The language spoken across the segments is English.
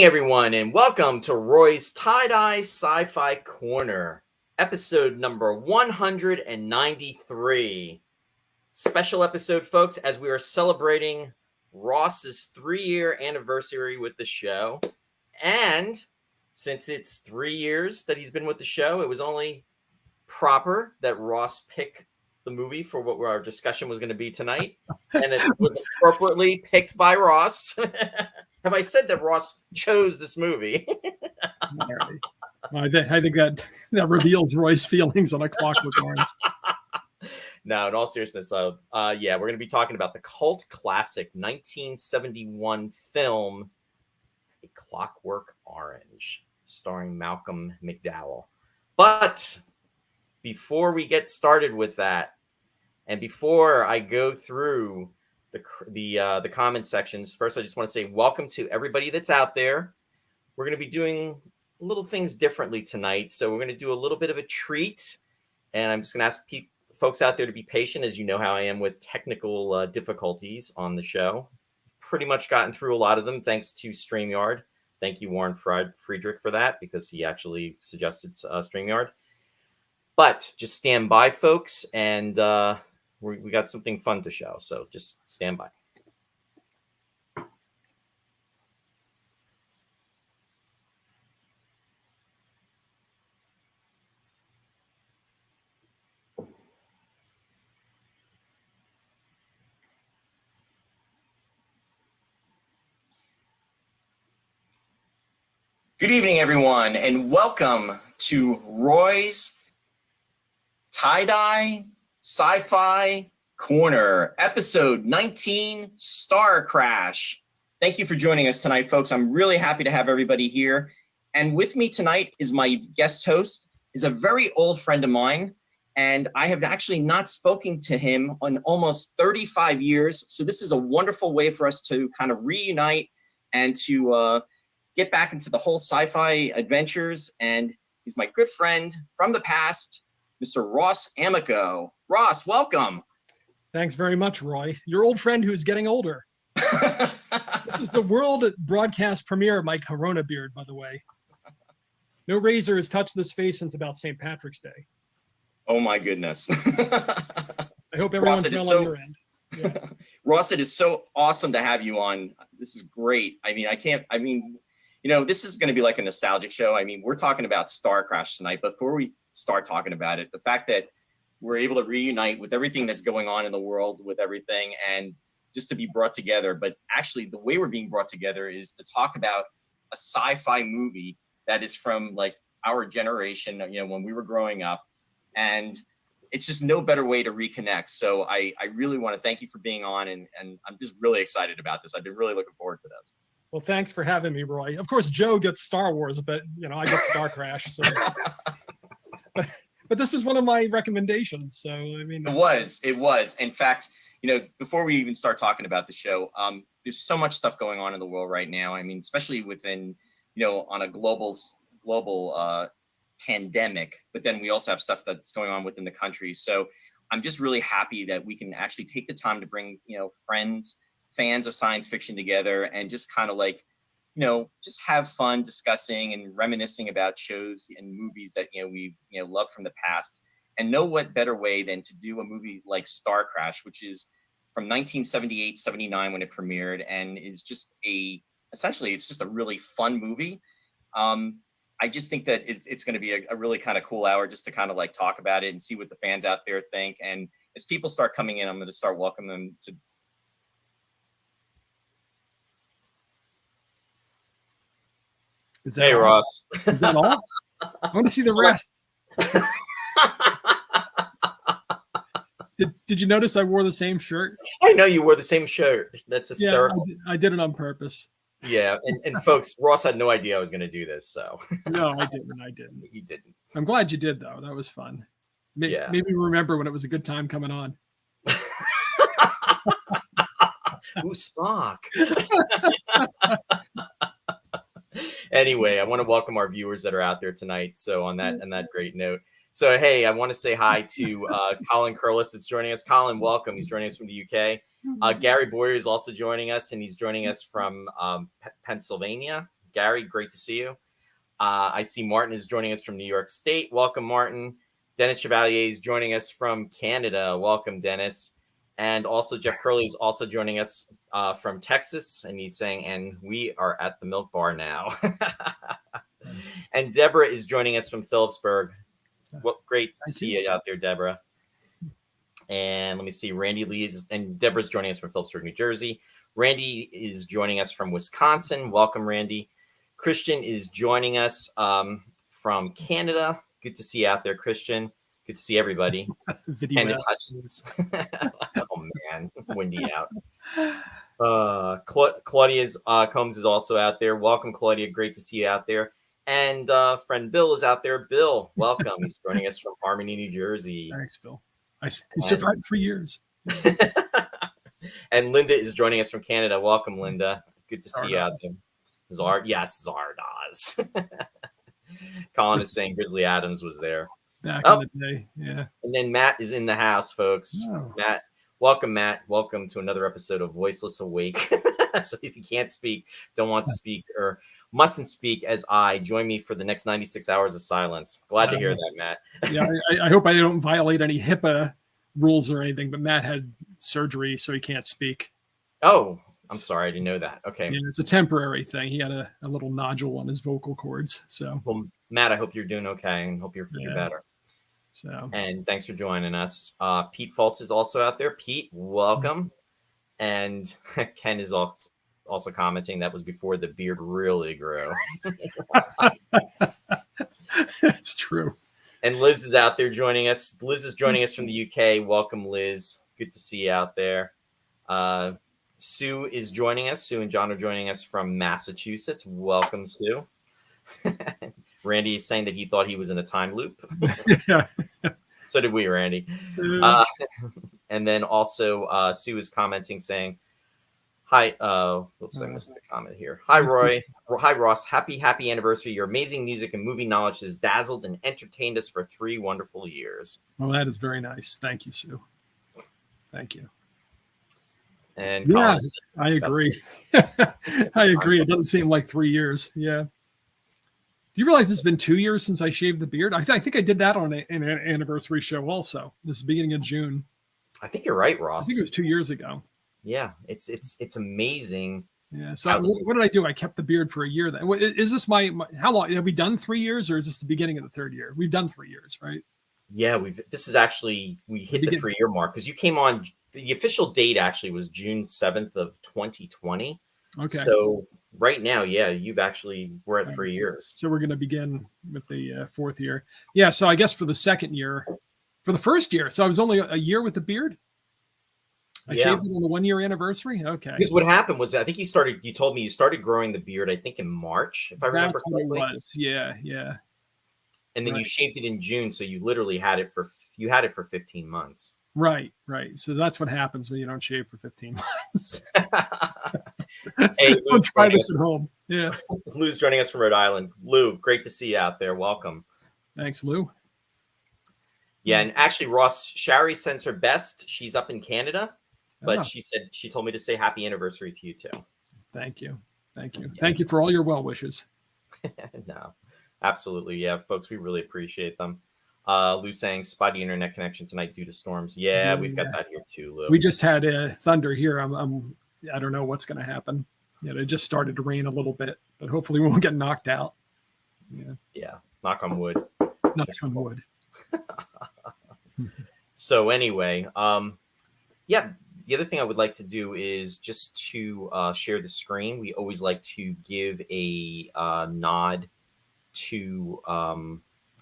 everyone, and welcome to Roy's Tie-Dye Sci-Fi Corner, episode number 193. Special episode, folks, as we are celebrating Ross's 3-year anniversary with the show. And since it's 3 years that he's been with the show, it was only proper that Ross pick the movie for what our discussion was going to be tonight. And it was appropriately picked by Ross. Have I said that Ross chose this movie? I think that reveals Roy's feelings on A Clockwork Orange. No, in all seriousness, we're going to be talking about the cult classic 1971 film, A Clockwork Orange, starring Malcolm McDowell. But before we get started with that, and before I go through the comment sections, first I just want to say welcome to everybody that's out there. We're going to be doing little things differently tonight, so we're going to do a little bit of a treat, and I'm just going to ask folks out there to be patient, as you know how I am with technical difficulties on the show. Pretty much gotten through a lot of them thanks to StreamYard. Thank you, Warren Friedrich, for that, because he actually suggested StreamYard. But just stand by, folks, and we got something fun to show, so just stand by. Good evening, everyone, and welcome to Roy's Tie-Dye Sci-Fi Corner, episode 19, Star Crash. Thank you for joining us tonight, folks. I'm really happy to have everybody here. And with me tonight is my guest host, is a very old friend of mine, and I have actually not spoken to him in almost 35 years. So this is a wonderful way for us to kind of reunite and to get back into the whole sci-fi adventures. And he's my good friend from the past, Mr. Ross Amico. Ross, welcome. Thanks very much, Roy. Your old friend who's getting older. This is the world broadcast premiere of my Corona beard, by the way. No razor has touched this face since about St. Patrick's Day. Oh my goodness. I hope everyone's well on your end. Yeah. Ross, it is so awesome to have you on. This is great. This is going to be like a nostalgic show. I mean, we're talking about Star Crash tonight, but before we start talking about it, the fact that we're able to reunite with everything that's going on in the world, with everything, and just to be brought together. But actually, the way we're being brought together is to talk about a sci-fi movie that is from like our generation, when we were growing up. And it's just no better way to reconnect. So I really want to thank you for being on, and I'm just really excited about this. I've been really looking forward to this. Well, thanks for having me, Roy. Of course, Joe gets Star Wars, but I get Star Crash. So. But this was one of my recommendations. So I mean, it was. In fact, before we even start talking about the show, there's so much stuff going on in the world right now. I mean, especially within, on a global pandemic. But then we also have stuff that's going on within the country. So I'm just really happy that we can actually take the time to bring, friends, fans of science fiction together, and just kind of like, just have fun discussing and reminiscing about shows and movies that, we love from the past. And no what better way than to do a movie like Star Crash, which is from 1978-79 when it premiered, and is just essentially it's just a really fun movie. I just think that it's going to be a really kind of cool hour just to kind of like talk about it and see what the fans out there think. And as people start coming in, I'm going to start welcoming them to. Hey, all? Ross. Is that all? I want to see the rest. Did you notice I wore the same shirt? I know you wore the same shirt. That's hysterical. Yeah, I did it on purpose. Yeah, and folks, Ross had no idea I was going to do this, so. No, I didn't. He didn't. I'm glad you did, though. That was fun. Maybe remember when it was a good time coming on. Ooh, Spock. Anyway, I want to welcome our viewers that are out there tonight. So on that great note. So, hey, I want to say hi to Colin Curlis that's joining us. Colin, welcome. He's joining us from the UK. Gary Boyer is also joining us, and he's joining us from Pennsylvania. Gary, great to see you. I see Martin is joining us from New York State. Welcome, Martin. Dennis Chevalier is joining us from Canada. Welcome, Dennis. And also Jeff Curley is also joining us from Texas. And he's saying, and we are at the Milk Bar now. And Deborah is joining us from Phillipsburg. Well, great to see you out there, Deborah. And let me see, Randy Lee and Deborah's joining us from Phillipsburg, New Jersey. Randy is joining us from Wisconsin. Welcome, Randy. Christian is joining us from Canada. Good to see you out there, Christian. Good to see everybody. Video Hutchins. Oh, man. Windy out. Claudia Combs is also out there. Welcome, Claudia. Great to see you out there. And friend Bill is out there. Bill, welcome. He's joining us from Harmony, New Jersey. Thanks, Bill. He survived 3 years. And Linda is joining us from Canada. Welcome, Linda. Good to see you out there. Zardoz. Colin is saying Grizzly Adams was there. Back in the day, yeah. And then Matt is in the house, folks. Oh. Matt. Welcome to another episode of Voiceless Awake. So if you can't speak, don't want to speak, or mustn't speak as I, join me for the next 96 hours of silence. Glad to hear that, Matt. Yeah, I hope I don't violate any HIPAA rules or anything, but Matt had surgery, so he can't speak. Oh, I'm sorry. I didn't know that. Okay. Yeah, it's a temporary thing. He had a little nodule on his vocal cords. So, well, Matt, I hope you're doing okay and hope you're feeling better. So, and thanks for joining us. Pete Fultz is also out there. Pete, welcome. And Ken is also commenting that was before the beard really grew. It's true. And Liz is out there joining us. Liz is joining us from the UK. Welcome, Liz. Good to see you out there. Sue is joining us. Sue and John are joining us from Massachusetts. Welcome, Sue. Randy is saying that he thought he was in a time loop. Yeah. So did we, Randy. And then also Sue is commenting saying, hi, oops, I missed the comment here. Hi, Roy. Hi, Ross. Happy anniversary. Your amazing music and movie knowledge has dazzled and entertained us for 3 wonderful years. Well, that is very nice. Thank you, Sue. Thank you. And yeah, I agree. I agree. It doesn't seem like 3 years. Yeah. Do you realize it's been 2 years since I shaved the beard? I think I did that on an anniversary show also. This beginning of June. I think you're right, Ross. I think it was 2 years ago. Yeah, it's amazing. Yeah. So what did I do? I kept the beard for a year. Then is this my how long have we done 3 years, or is this the beginning of the 3rd year? We've done 3 years, right? Yeah, this is actually we hit the 3-year mark because you came on. The official date actually was June 7th of 2020. Okay. So right now, yeah, we're at 3 years. So we're going to begin with the 4th year. Yeah. So I guess for the 2nd year, for the 1st year. So I was only a year with the beard. I shaved it on the 1-year anniversary. Okay. Because what happened was, I think you told me you started growing the beard, I think in March, if I remember correctly. That's what it was. Yeah. Yeah. And then you shaved it in June. So you literally had it for 15 months. Right. So that's what happens when you don't shave for 15 months. Hey, Lou, try this at home. Yeah. Lou's joining us from Rhode Island. Lou, great to see you out there. Welcome. Thanks, Lou. Yeah, and actually, Ross, Shari sends her best. She's up in Canada, but she told me to say happy anniversary to you too. Thank you. Yeah. Thank you for all your well wishes. No, absolutely. Yeah, folks, we really appreciate them. Lou saying spotty internet connection tonight due to storms. Yeah, we've got that here too, Lou. We just had thunder here. I don't know what's going to happen. It just started to rain a little bit, but hopefully we won't get knocked out. Yeah. Knock on wood. Knock on wood. So anyway, the other thing I would like to do is just to share the screen. We always like to give a nod to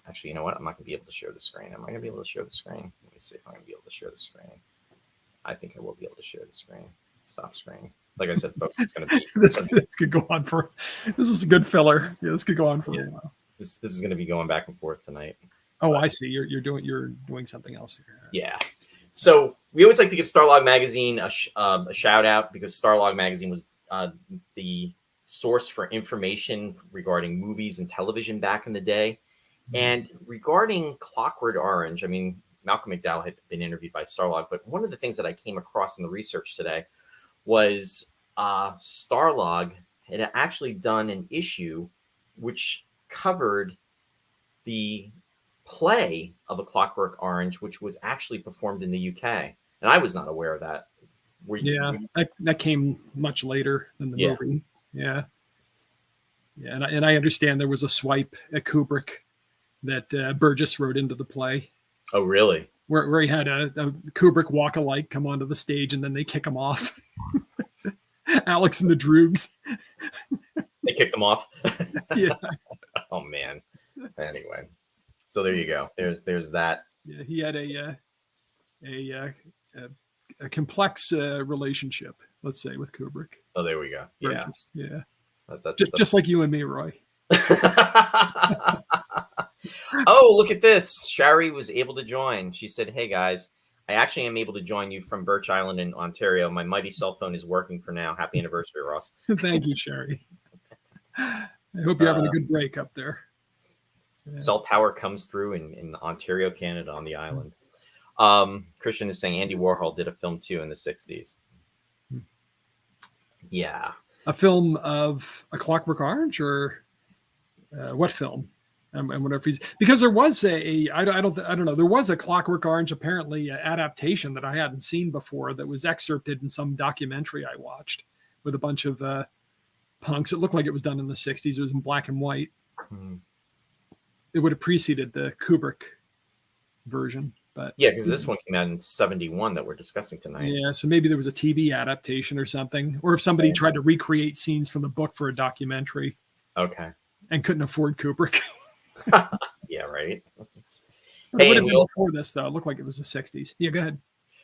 actually, you know what? I'm not going to be able to share the screen. Am I going to be able to share the screen? Let me see if I'm going to be able to share the screen. I think I will be able to share the screen. Stop screen. Like I said, folks, it's going to be this could go on for. This is a good filler. Yeah, this could go on for a while. This is going to be going back and forth tonight. Oh, I see. You're doing something else here. Yeah. So we always like to give Starlog Magazine a shout out because Starlog Magazine was the source for information regarding movies and television back in the day. And regarding Clockwork Orange, I mean, Malcolm McDowell had been interviewed by Starlog, but one of the things that I came across in the research today was Starlog it had actually done an issue which covered the play of A Clockwork Orange, which was actually performed in the UK. And I was not aware of that. Yeah, that came much later than the movie. Yeah. Yeah, and I understand there was a swipe at Kubrick that Burgess wrote into the play. Oh, really? Where he had a Kubrick walk-alike come onto the stage and then they kick him off. Alex and the Droogs. They kicked him off? Yeah. Oh, man. Anyway. So there you go. There's that. Yeah, he had a complex relationship, let's say, with Kubrick. Oh, there we go. Burgess. Yeah. That's just like you and me, Roy. Oh, look at this. Shari was able to join. She said, "Hey, guys, I actually am able to join you from Birch Island in Ontario. My mighty cell phone is working for now. Happy anniversary, Ross." Thank you, Shari. I hope you're having a good break up there. Yeah. Cell power comes through in Ontario, Canada, on the island. Christian is saying Andy Warhol did a film, too, in the 60s. Yeah. A film of A Clockwork Orange, or what film? And whatever because there was I don't know, there was a Clockwork Orange apparently adaptation that I hadn't seen before that was excerpted in some documentary I watched with a bunch of punks. It looked like it was done in the 60s. It was in black and white. Mm-hmm. It would have preceded the Kubrick version, but yeah, because this one came out in 71 that we're discussing tonight. Yeah, so maybe there was a TV adaptation or something, or if somebody tried to recreate scenes from the book for a documentary. Okay. And couldn't afford Kubrick. Yeah, right. Hey, before this, though, it looked like it was the 60s. Yeah, go ahead.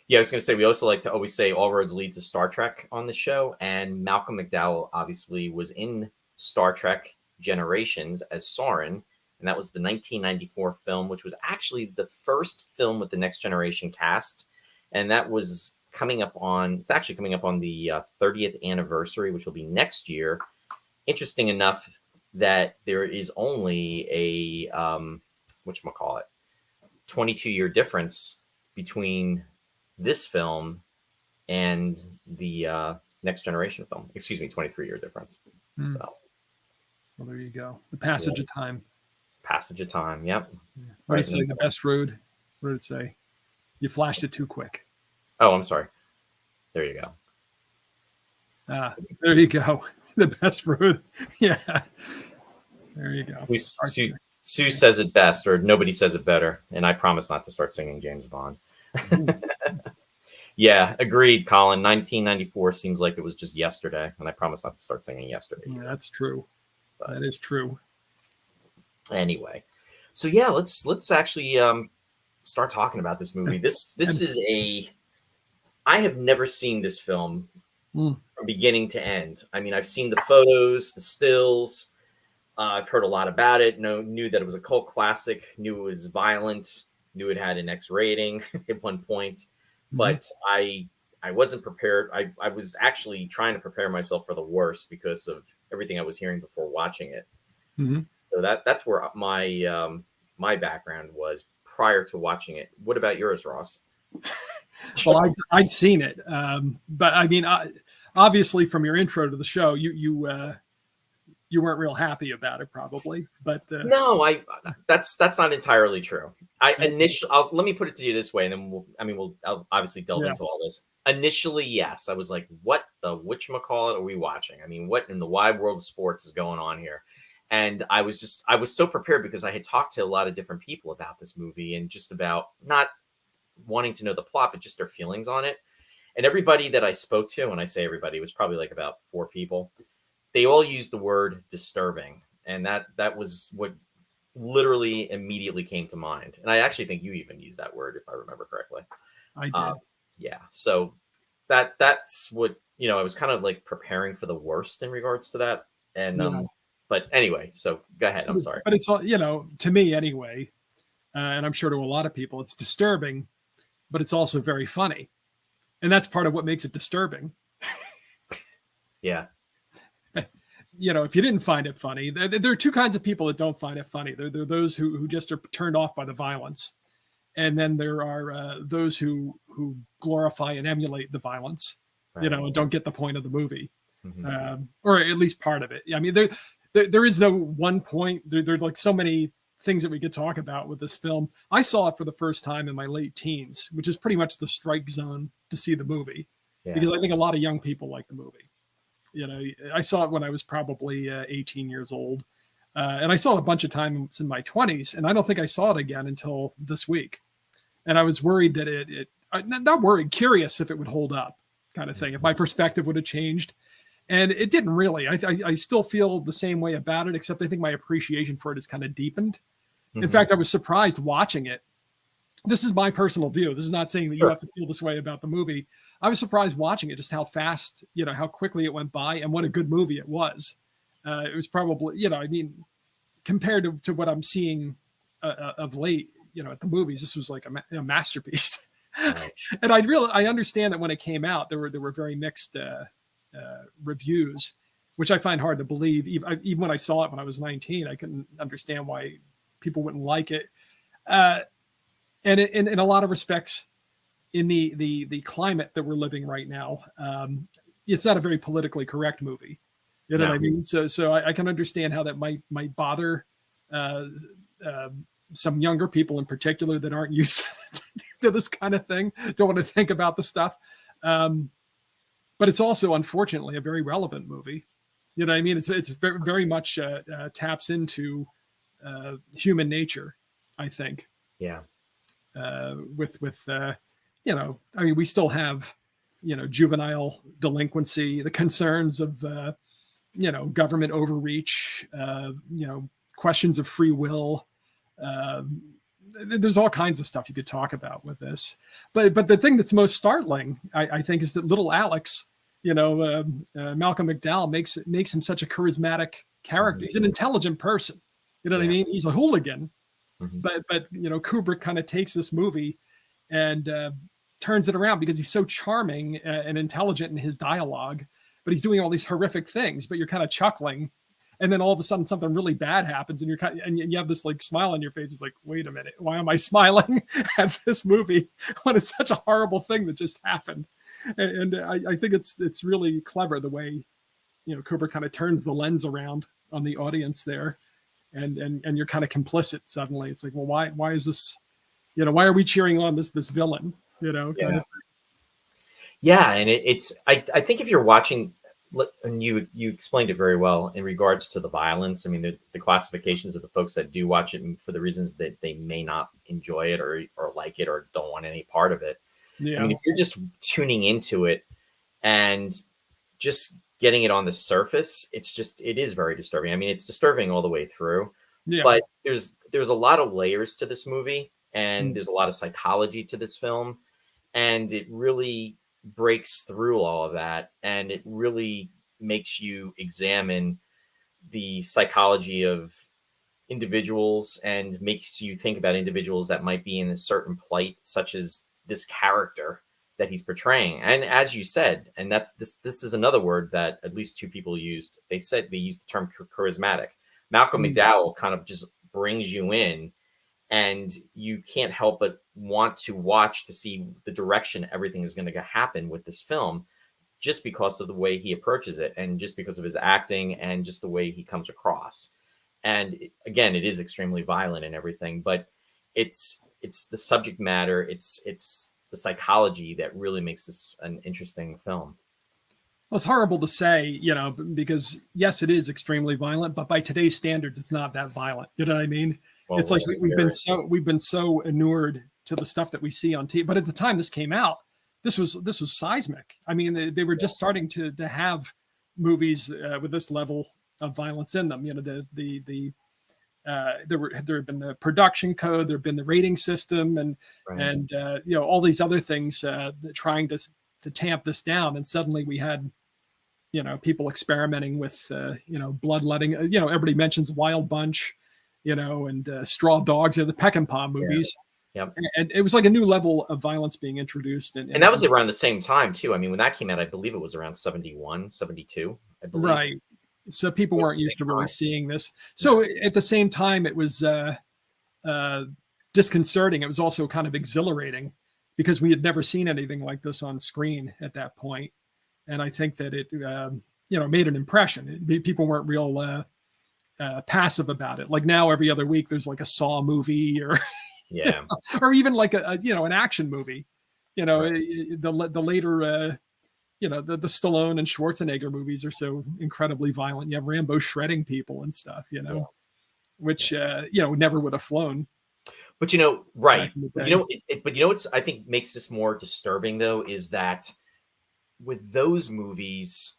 Yeah, I was going to say, we also like to always say all roads lead to Star Trek on the show. And Malcolm McDowell obviously was in Star Trek Generations as Soren. And that was the 1994 film, which was actually the first film with the Next Generation cast. And that was it's actually coming up on the 30th anniversary, which will be next year. Interesting enough that there is only a 22-year difference between this film and the Next Generation film. Excuse me, 23-year difference. So, well, there you go. The passage of time. Passage of time. Yep. What did it say? The best road. What did it say? You flashed it too quick. Oh, I'm sorry. There you go. There you go. The best road. Yeah. There you go. Sue says it best, or nobody says it better. And I promise not to start singing James Bond. Yeah, agreed, Colin. 1994 seems like it was just yesterday. And I promise not to start singing yesterday. Yeah, that's true. That is true. Anyway. So yeah, let's actually start talking about this movie. This is I have never seen this film from beginning to end. I mean, I've seen the photos, the stills. I've heard a lot about it. Knew that it was a cult classic. Knew it was violent. Knew it had an X rating at one point. But I wasn't prepared. I was actually trying to prepare myself for the worst because of everything I was hearing before watching it. Mm-hmm. So that's where my background was prior to watching it. What about yours, Ross? Well, I'd seen it, but I mean, obviously, from your intro to the show, you weren't real happy about it, probably. But no, that's not entirely true. Let me put it to you this way, and then I'll obviously delve into all this. Initially, yes, I was like, "What the whatchamacallit are we watching? I mean, what in the wide world of sports is going on here?" And I was so prepared because I had talked to a lot of different people about this movie and just about not wanting to know the plot, but just their feelings on it. And everybody that I spoke to, when I say everybody, it was probably like about 4 people. They all used the word disturbing. And that was what literally immediately came to mind. And I actually think you even used that word, if I remember correctly. I did. Yeah. So that's what, I was kind of like preparing for the worst in regards to that. And, but anyway, so go ahead. I'm sorry. But it's all, to me anyway, and I'm sure to a lot of people, it's disturbing, but it's also very funny. And that's part of what makes it disturbing. Yeah. If you didn't find it funny, there are 2 kinds of people that don't find it funny. There are those who just are turned off by the violence. And then there are those who glorify and emulate the violence, and don't get the point of the movie. or at least part of it. I mean, there is no one point. There are like so many things that we could talk about with this film. I saw it for the first time in my late teens, which is pretty much the strike zone to see the movie, because I think a lot of young people like the movie. You know, I saw it when I was probably 18 years old, and I saw it a bunch of times in my 20s, and I don't think I saw it again until this week. And I was worried that not worried, curious if it would hold up, kind of thing, if my perspective would have changed. And it didn't really. I still feel the same way about it, except I think my appreciation for it is kind of deepened. In fact, I was surprised watching it. This is my personal view. This is not saying that you have to feel this way about the movie. I was surprised watching it, just how fast, how quickly it went by, and what a good movie it was. It was probably, I mean, compared to what I'm seeing of late, at the movies, this was like a masterpiece. Right. And I understand that when it came out, there were very mixed reviews, which I find hard to believe. Even when I saw it when I was 19, I couldn't understand why people wouldn't like it. And in a lot of respects, in the climate that we're living right now, it's not a very politically correct movie. You know what I mean? So I can understand how that might bother some younger people in particular that aren't used to this kind of thing, don't want to think about the stuff. But it's also, unfortunately, a very relevant movie. You know what I mean? It's very, very much taps into human nature, I think. Yeah. I mean, we still have, juvenile delinquency, the concerns of, government overreach, questions of free will. There's all kinds of stuff you could talk about with this. But the thing that's most startling, I think, is that little Alex, Malcolm McDowell makes him such a charismatic character. He's an intelligent person. You know what I mean? He's a hooligan. But Kubrick kind of takes this movie and turns it around because he's so charming and intelligent in his dialogue, but he's doing all these horrific things, but you're kind of chuckling. And then all of a sudden something really bad happens and and you have this like smile on your face. It's like, wait a minute, why am I smiling at this movie when it's such a horrible thing that just happened? And I think it's really clever the way, Kubrick kind of turns the lens around on the audience there. And you're kind of complicit suddenly. It's like, well, why is this, why are we cheering on this villain, kind of thing. Yeah. And I think if you're watching, and you explained it very well in regards to the violence. I mean, the classifications of the folks that do watch it and for the reasons that they may not enjoy it or like it or don't want any part of it. Yeah. I mean, if you're just tuning into it and just getting it on the surface, it is very disturbing. I mean, it's disturbing all the way through, but there's a lot of layers to this movie and there's a lot of psychology to this film, and it really breaks through all of that. And it really makes you examine the psychology of individuals and makes you think about individuals that might be in a certain plight, such as this character that he's portraying. And as you said, and this is another word that at least two people used. They used the term charismatic. Malcolm McDowell kind of just brings you in, and you can't help but want to watch to see the direction everything is going to happen with this film, just because of the way he approaches it and just because of his acting and just the way he comes across. And again, it is extremely violent and everything, but it's the subject matter. It's the psychology that really makes this an interesting film. Well, it's horrible to say, because yes, it is extremely violent, but by today's standards, it's not that violent. You know what I mean? Well, it's like we've been so inured to the stuff that we see on TV. But at the time this came out, this was seismic. I mean, they were just starting to have movies with this level of violence in them. There had been the production code, there had been the rating system, and all these other things trying to tamp this down. And suddenly we had people experimenting with bloodletting. Everybody mentions Wild Bunch, and Straw Dogs, the Peckinpah movies. Yep. And it was like a new level of violence being introduced. And that was around the same time too. I mean, when that came out, I believe it was around 71, 72. I believe. Right. So people weren't used to really seeing this. So at the same time, it was disconcerting. It was also kind of exhilarating because we had never seen anything like this on screen at that point. And I think that made an impression. People weren't real passive about it. Like now, every other week there's like a Saw movie, or Yeah. or even like an action movie. Right. The later the Stallone and Schwarzenegger movies are so incredibly violent. You have Rambo shredding people and stuff, Yeah. which never would have flown. But right. back in the But day. but what's I think makes this more disturbing though is that with those movies,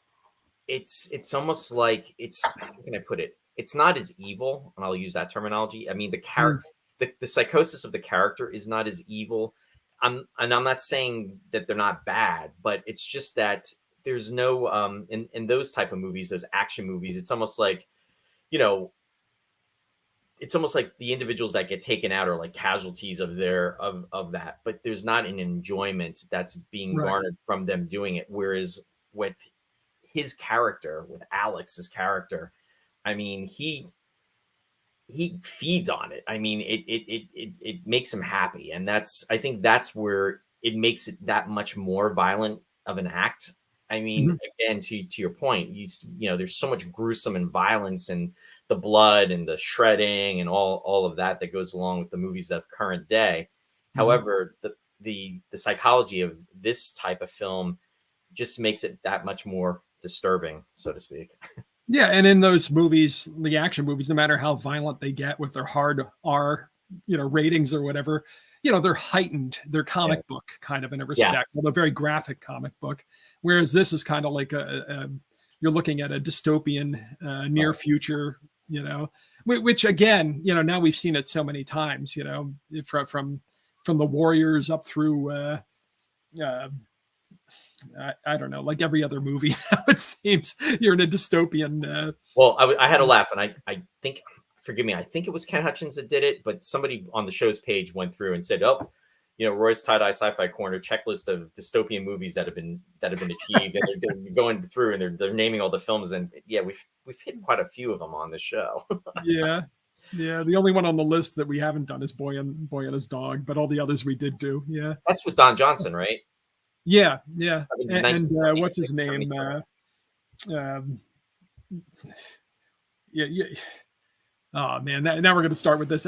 it's almost like how can I put it? It's not as evil, and I'll use that terminology. I mean, the character, the psychosis of the character is not as evil. I'm not saying that they're not bad, but it's just that there's no in those type of movies, those action movies, it's almost like, it's almost like the individuals that get taken out are like casualties of that, but there's not an enjoyment that's being Right. garnered from them doing it. Whereas with his character, with Alex's character, I mean, he feeds on it. I mean, it makes him happy, and I think that's where it makes it that much more violent of an act. I mean, again, to your point, there's so much gruesome and violence and the blood and the shredding and all of that goes along with the movies of current day. However, the psychology of this type of film just makes it that much more disturbing, so to speak. Yeah, and in those movies, the action movies, no matter how violent they get with their hard R, ratings or whatever, they're heightened. They're comic book kind of in a respect, Yes. a very graphic comic book. Whereas this is kind of like you're looking at a dystopian near future, which again, now we've seen it so many times, from the Warriors up through. I don't know, like every other movie now, it seems you're in a dystopian. Well, I had a laugh, and I think, forgive me, I think it was Ken Hutchins that did it, but somebody on the show's page went through and said, "Oh, Roy's tie-dye sci-fi corner checklist of dystopian movies that have been achieved," and they're going through and they're naming all the films, and yeah, we've hit quite a few of them on this show. Yeah. The only one on the list that we haven't done is Boy and His Dog, but all the others we did do. Yeah. That's with Don Johnson, right? Yeah. And what's his name? Yeah. Oh man, now we're going to start with this.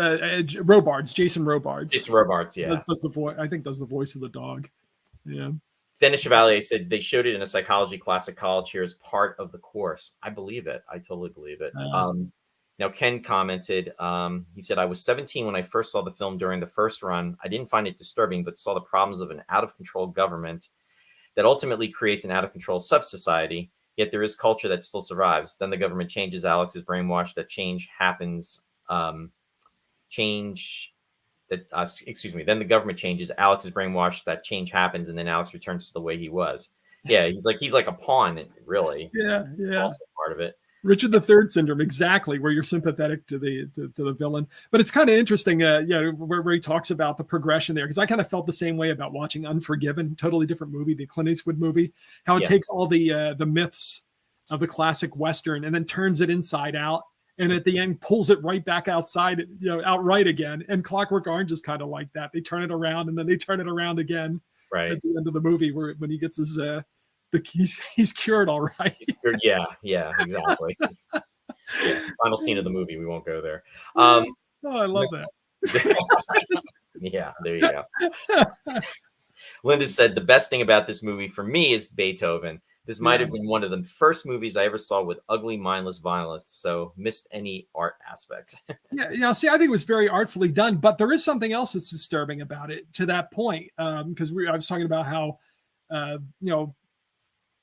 Robards, Jason Robards. It's Robards, yeah. Does the voice? I think does the voice of the dog. Yeah. Dennis Chevalier said they showed it in a psychology class at college here as part of the course. I believe it. I totally believe it. Now, Ken commented, he said, "I was 17 when I first saw the film during the first run. I didn't find it disturbing, but saw the problems of an out-of-control government that ultimately creates an out-of-control sub-society. Yet there is culture that still survives. Then the government changes. Alex is brainwashed. That change happens. Then the government changes. Alex is brainwashed. That change happens, and then Alex returns to the way he was." Yeah, he's like a pawn, really. Yeah. Also part of it. Richard III syndrome, exactly, where you're sympathetic to the villain. But it's kind of interesting, where he talks about the progression there, because I kind of felt the same way about watching Unforgiven, totally different movie, the Clint Eastwood movie, how it takes all the myths of the classic Western and then turns it inside out, and at the end pulls it right back outside, outright again. And Clockwork Orange is kind of like that. They turn it around and then they turn it around again at the end of the movie, when he gets his he's cured all right. Yeah, exactly. Final scene of the movie. We won't go there. I love that. Yeah, there you go. Linda said, "The best thing about this movie for me is Beethoven. This might have been one of the first movies I ever saw with ugly, mindless violence, so missed any art aspect." See, I think it was very artfully done, but there is something else that's disturbing about it to that point, because I was talking about how,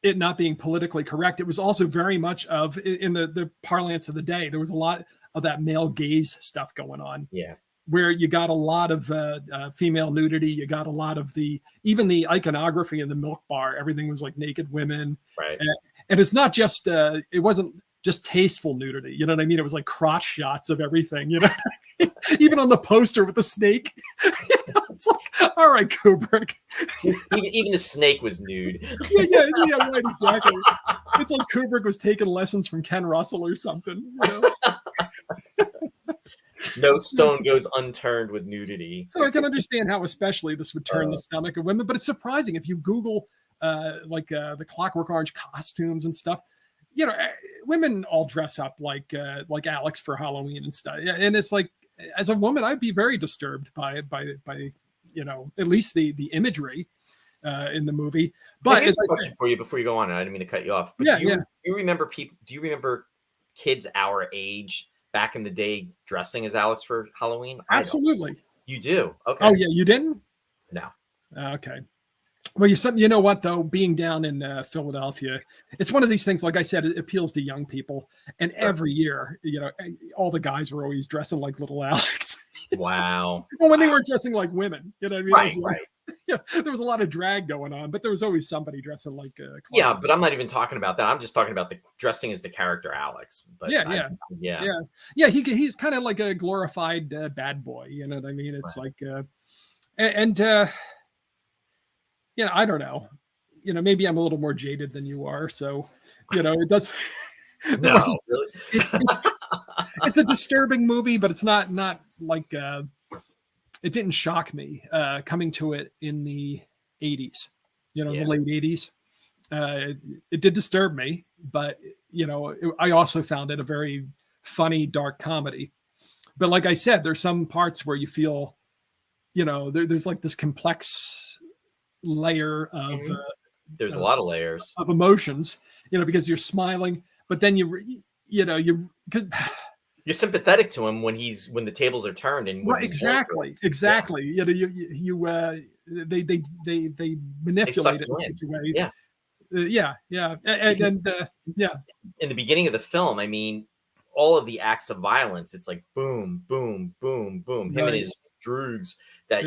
it not being politically correct. It was also very much of, in the parlance of the day, there was a lot of that male gaze stuff going on. Yeah. Where you got a lot of female nudity. You got a lot of even the iconography in the milk bar. Everything was like naked women. Right. And it's not just, it wasn't just tasteful nudity. You know what I mean? It was like crotch shots of everything, even on the poster with the snake. It's like, all right, Kubrick. Even the snake was nude. Yeah, right, exactly. It's like Kubrick was taking lessons from Ken Russell or something. No stone goes unturned with nudity. So I can understand how especially this would turn the stomach of women, but it's surprising if you Google the Clockwork Orange costumes and stuff. women all dress up like Alex for Halloween and stuff. And it's like, as a woman, I'd be very disturbed by at least the imagery in the movie. But here's a question for you before you go on, and I didn't mean to cut you off. But do you remember people? Do you remember kids our age back in the day dressing as Alex for Halloween? Absolutely. You do? Okay. Oh yeah, you didn't? No. Okay. Well, you know what though, being down in Philadelphia, it's one of these things. Like I said, it appeals to young people, and every year, all the guys were always dressing like little Alex. Wow. Well, when they weren't dressing like women, you know what I mean? Right. There was a lot of drag going on, but there was always somebody dressing like. Yeah, but I'm not even talking about that. I'm just talking about the dressing as the character Alex. But yeah. He's kind of like a glorified bad boy. You know what I mean? It's like, I don't know. Maybe I'm a little more jaded than you are, so it does. No, really. It's a disturbing movie, but it's not like. It didn't shock me coming to it in the 80s, the late 80s. It did disturb me, but, I also found it a very funny, dark comedy. But like I said, there's some parts where you feel, there's like this complex layer of... there's a lot of layers. Of emotions, because you're smiling, but then you're sympathetic to him when the tables are turned and exactly. They manipulate it in in the beginning of the film, I mean, all of the acts of violence, it's like boom, boom, boom, boom. Him and his droogs that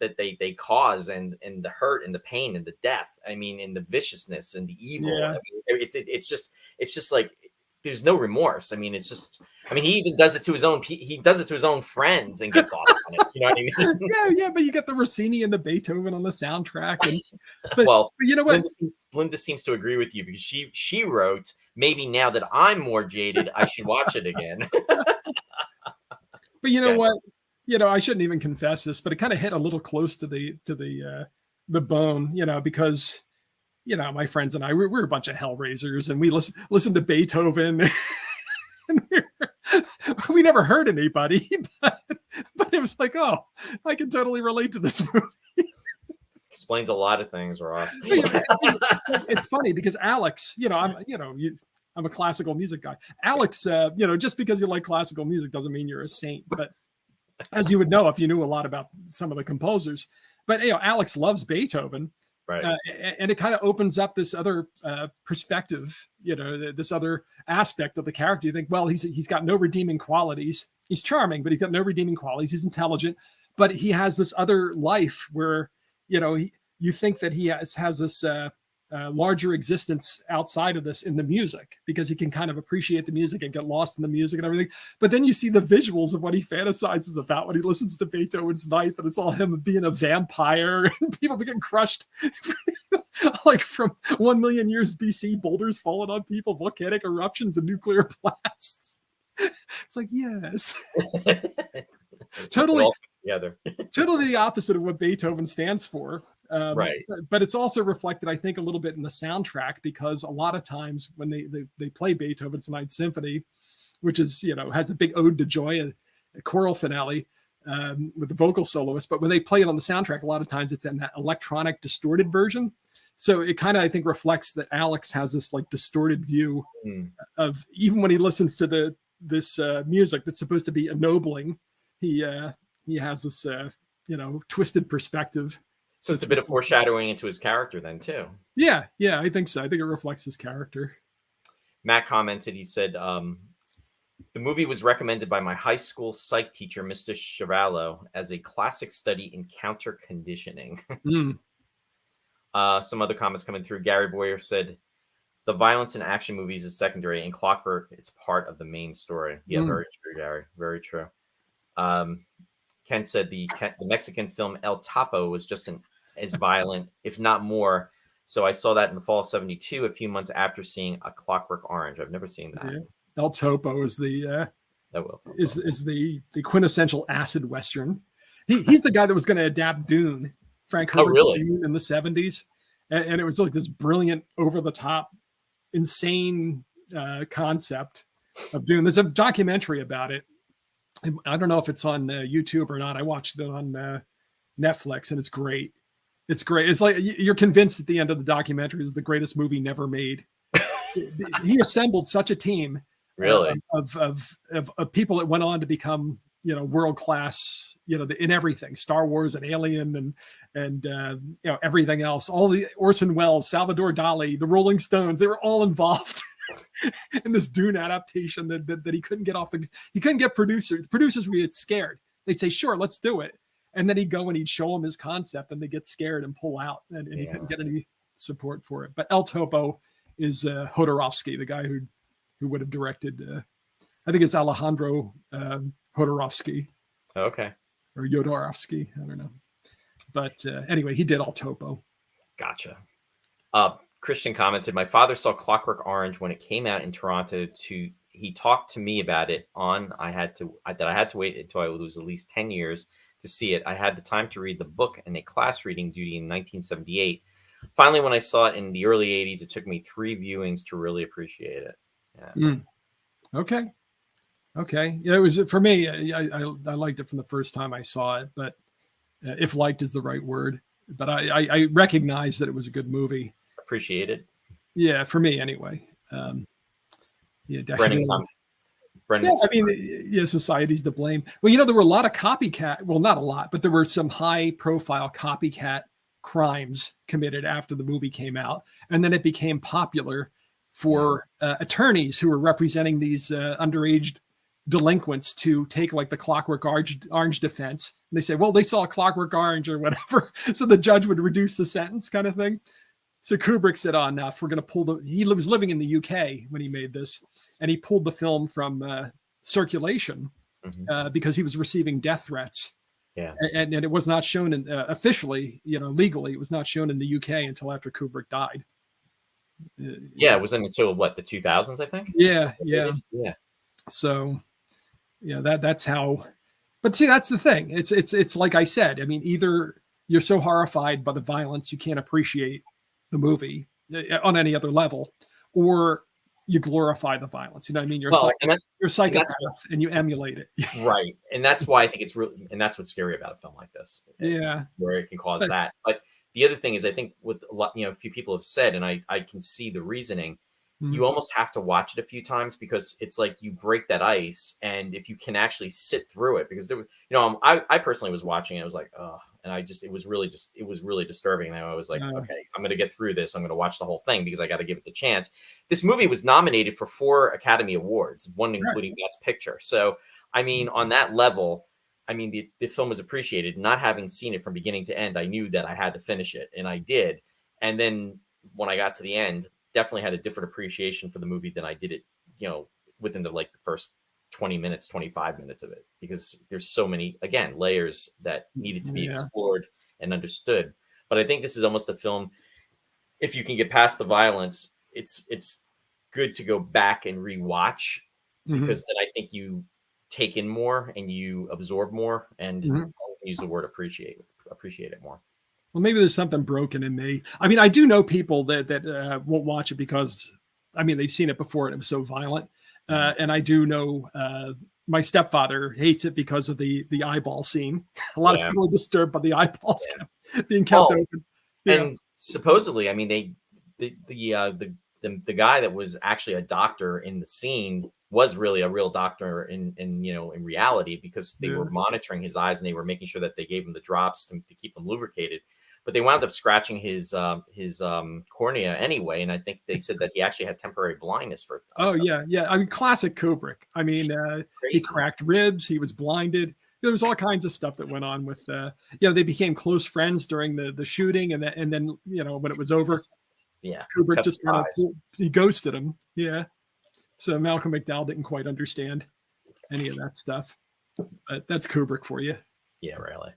that they cause, and the hurt and the pain and the death. I mean, and the viciousness and the evil. I mean, it's just like. There's no remorse. I mean, he even does it to his own. He does it to his own friends and gets off on it. You know what I mean? Yeah. But you get the Rossini and the Beethoven on the soundtrack. But you know what? Linda seems to agree with you because she wrote, maybe now that I'm more jaded, I should watch it again. But you know what? I shouldn't even confess this, but it kind of hit a little close to the bone. Because. My friends and I, we're a bunch of hellraisers, and we listen to Beethoven. And we never hurt anybody, but it was like, oh, I can totally relate to this movie. Explains a lot of things, Ross. It's funny because Alex, I'm a classical music guy. Alex, just because you like classical music doesn't mean you're a saint. But as you would know if you knew a lot about some of the composers. But Alex loves Beethoven. Right. And it kind of opens up this other perspective, this other aspect of the character. You think, well, he's got no redeeming qualities. He's charming, but he's got no redeeming qualities. He's intelligent, but he has this other life where, you think that he has this larger existence outside of this in the music, because he can kind of appreciate the music and get lost in the music and everything. But then you see the visuals of what he fantasizes about when he listens to Beethoven's Ninth, and it's all him being a vampire and people getting crushed like from 1 million years BC, boulders falling on people, volcanic eruptions and nuclear blasts. It's like, yes. Totally the opposite of what Beethoven stands for. Right. But it's also reflected, I think, a little bit in the soundtrack, because a lot of times when they play Beethoven's Ninth Symphony, which is, has a big ode to joy, a choral finale with the vocal soloist, but when they play it on the soundtrack, a lot of times it's in that electronic distorted version. So it kind of, I think, reflects that Alex has this like distorted view of, even when he listens to this music that's supposed to be ennobling, he has this twisted perspective. So it's a bit of foreshadowing into his character then too. Yeah, I think so. I think it reflects his character. Matt commented, he said, the movie was recommended by my high school psych teacher, Mr. Chiavallo, as a classic study in counter conditioning. Some other comments coming through. Gary Boyer said, the violence in action movies is secondary. In Clockwork, it's part of the main story. Yeah, very true, Gary. Very true. Ken said the Mexican film El Topo was just as violent, if not more. So I saw that in the fall of '72, a few months after seeing A Clockwork Orange. I've never seen that. Yeah. El Topo is the quintessential acid western. He's the guy that was going to adapt Dune, Frank Herbert's Dune in the '70s, and it was like this brilliant, over the top insane concept of doing. There's a documentary about it. I don't know if it's on YouTube or not. I watched it on Netflix, and it's great. It's great. It's like you're convinced at the end of the documentary is the greatest movie never made. He assembled such a team, Really, of people that went on to become, world class, in everything, Star Wars and Alien and everything else. All the Orson Welles, Salvador Dali, the Rolling Stones, they were all involved in this Dune adaptation that he couldn't get he couldn't get producers. The producers would get scared. They'd say, "Sure, let's do it," and then he'd go and he'd show them his concept, and they get scared and pull out, and he couldn't get any support for it. But El Topo is Jodorowsky, the guy who would have directed. I think it's Alejandro Jodorowsky. Okay. Or Jodorowsky, I don't know. But anyway, he did El Topo. Gotcha. Christian commented, "My father saw Clockwork Orange when it came out in Toronto. He talked to me about it that I had to wait until I was at least 10 years to see it. I had the time to read the book and a class reading duty in 1978. Finally, when I saw it in the early 80s, it took me 3 viewings to really appreciate it." Yeah. Okay. Yeah, it was for me. I liked it from the first time I saw it, but if liked is the right word. But I recognized that it was a good movie. Appreciate it. Yeah, for me anyway. Yeah, definitely. Brendan. Yeah, I mean, society's to blame. Well, there were a lot of copycat. Well, not a lot, but there were some high-profile copycat crimes committed after the movie came out, and then it became popular for attorneys who were representing these underage delinquents to take like the Clockwork Orange defense. And they say, well, they saw a Clockwork Orange or whatever, so the judge would reduce the sentence, kind of thing. So Kubrick said, "Oh, no, if we're going to pull he was living in the UK when he made this, and he pulled the film from circulation because he was receiving death threats." Yeah, and it was not shown in officially, legally, it was not shown in the UK until after Kubrick died. Yeah, it wasn't until the 2000s, I think. Yeah. So, that's how. But see, that's the thing. It's like I said. I mean, either you're so horrified by the violence you can't appreciate the movie on any other level, or you glorify the violence. You know what I mean? You're a psychopath and you emulate it. Right. And that's why I think it's really, and that's what's scary about a film like this. Yeah. Where it can cause that. But the other thing is, I think with a lot, a few people have said, and I can see the reasoning, you almost have to watch it a few times because it's like you break that ice. And if you can actually sit through it, because there, I personally was watching it, I was like, oh, and it was really disturbing. And I was like, okay, I'm going to get through this. I'm going to watch the whole thing because I got to give it the chance. This movie was nominated for 4 Academy Awards, one including Best Picture. So, I mean, on that level, I mean, the film was appreciated. Not having seen it from beginning to end, I knew that I had to finish it, and I did. And then when I got to the end, definitely had a different appreciation for the movie than I did it, within the first 20 minutes, 25 minutes of it, because there's so many, again, layers that needed to be explored and understood. But I think this is almost a film, if you can get past the violence, it's good to go back and rewatch, because then I think you take in more and you absorb more, and use the word appreciate it more. Well, maybe there's something broken in me. I mean, I do know people that won't watch it because, I mean, they've seen it before and it was so violent. And I do know my stepfather hates it because of the eyeball scene. A lot of people are disturbed by the eyeballs being kept open. And supposedly, I mean, the guy that was actually a doctor in the scene was really a real doctor in reality, because they were monitoring his eyes and they were making sure that they gave him the drops to keep them lubricated. But they wound up scratching his cornea anyway, and I think they said that he actually had temporary blindness for. I mean, classic Kubrick. I mean, he cracked ribs. He was blinded. There was all kinds of stuff that went on with. They became close friends during the shooting, and then when it was over, Kubrick just kind of he ghosted him. Yeah, so Malcolm McDowell didn't quite understand any of that stuff. But that's Kubrick for you. Yeah, really.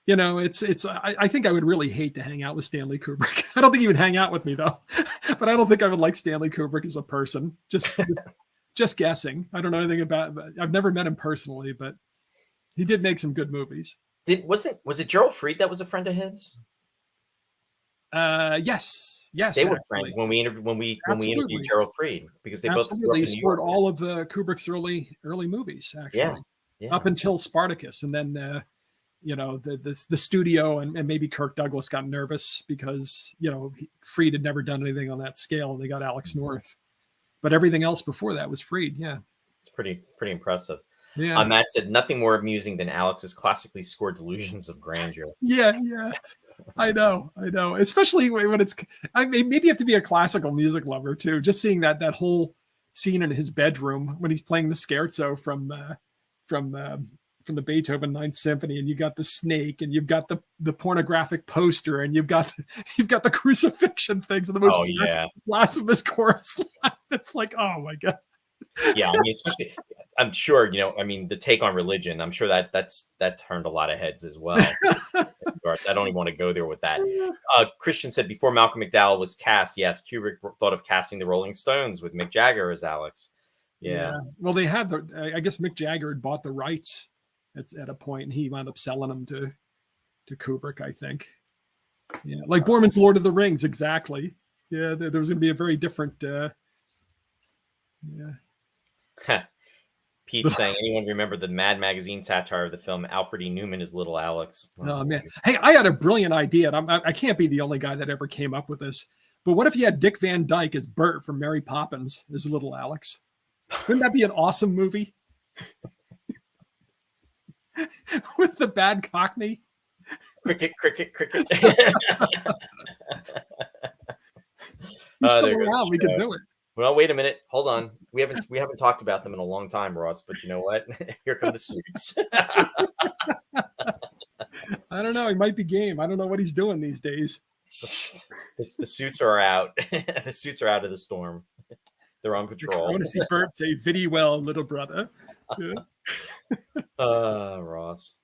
I think I would really hate to hang out with Stanley Kubrick. I don't think he would hang out with me though, but I don't think I would like Stanley Kubrick as a person. Just guessing. I don't know anything about. I've never met him personally, but he did make some good movies. Was it Gerald Fried that was a friend of his? Yes. Yes, They were actually. friends when we interviewed Absolutely. Gerald Fried, because they both grew Absolutely. up He in New scored York. all of Kubrick's early movies, Yeah, actually, yeah. up until Spartacus, and then you know the studio and maybe Kirk Douglas got nervous because Fried had never done anything on that scale, and they got Alex North, but everything else before that was Fried. Yeah, It's pretty impressive. yeah, Matt said nothing more amusing than Alex's classically scored delusions of grandeur. yeah. I know. Especially when it's. I mean, maybe you have to be a classical music lover too. Just seeing that whole scene in his bedroom when he's playing the scherzo from the Beethoven Ninth Symphony, and you got the snake, and you've got the pornographic poster, and you've got the crucifixion things, and the most blasphemous chorus line. It's like, oh my god. Yeah, I mean, especially, I'm sure, I mean, the take on religion, I'm sure that turned a lot of heads as well. I don't even want to go there with that. Christian said before Malcolm McDowell was cast, yes, Kubrick thought of casting the Rolling Stones with Mick Jagger as Alex. Yeah. Well, they had I guess Mick Jagger had bought the rights at a point, and he wound up selling them to Kubrick, I think. Yeah, like Borman's Lord of the Rings, exactly. Yeah, there was going to be a very different. Pete saying, anyone remember the Mad Magazine satire of the film Alfred E. Newman as Little Alex? Oh man, hey, I had a brilliant idea, and I can't be the only guy that ever came up with this. But what if you had Dick Van Dyke as Bert from Mary Poppins as Little Alex? Wouldn't that be an awesome movie? With the bad Cockney. Cricket. He's still around. We could do it. Well, wait a minute. Hold on. We haven't talked about them in a long time, Ross. But you know what? Here come the suits. I don't know. He might be game. I don't know what he's doing these days. The suits are out. The suits are out of the storm. They're on patrol. I want to see Bert say, "Very well, little brother." Yeah. Ross.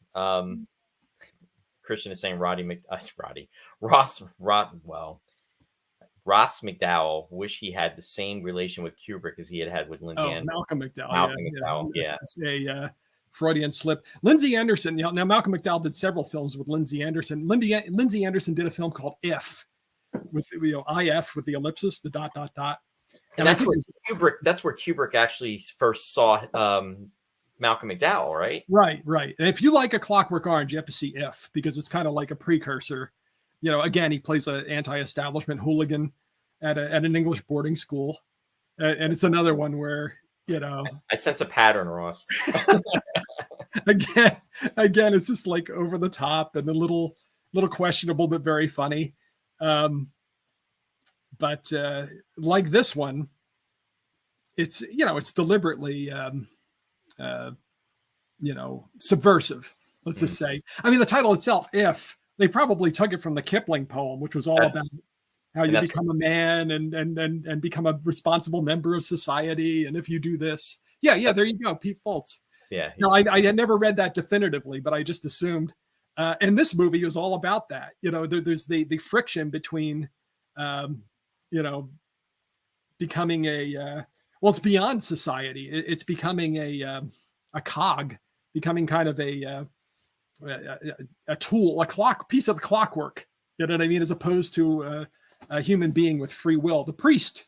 Christian is saying Ross McDowell wish he had the same relation with Kubrick as he had with Lindsay Anderson. Malcolm McDowell. McDowell, yeah. It's a Freudian slip. Lindsay Anderson. Now Malcolm McDowell did several films with Lindsay Anderson. Lindsay Anderson did a film called If, with IF with the ellipsis, the ... And that's where Kubrick actually first saw Malcolm McDowell, right? Right. And if you like A Clockwork Orange, you have to see If, because it's kind of like a precursor. Again, he plays an anti-establishment hooligan at an English boarding school, and it's another one where I sense a pattern, Ross. again, it's just like over the top and a little questionable, but very funny. But like this one, it's deliberately subversive. Let's just say. I mean, the title itself, If. They probably took it from the Kipling poem, which was all about how you become a man and become a responsible member of society. And if you do this, there you go, Pete Foltz. Yeah. No, I had never read that definitively, but I just assumed. And this movie is all about that. There's the friction between, becoming it's beyond society. It's becoming a cog, becoming kind of a tool, piece of clockwork. You know what I mean? As opposed to a human being with free will. The priest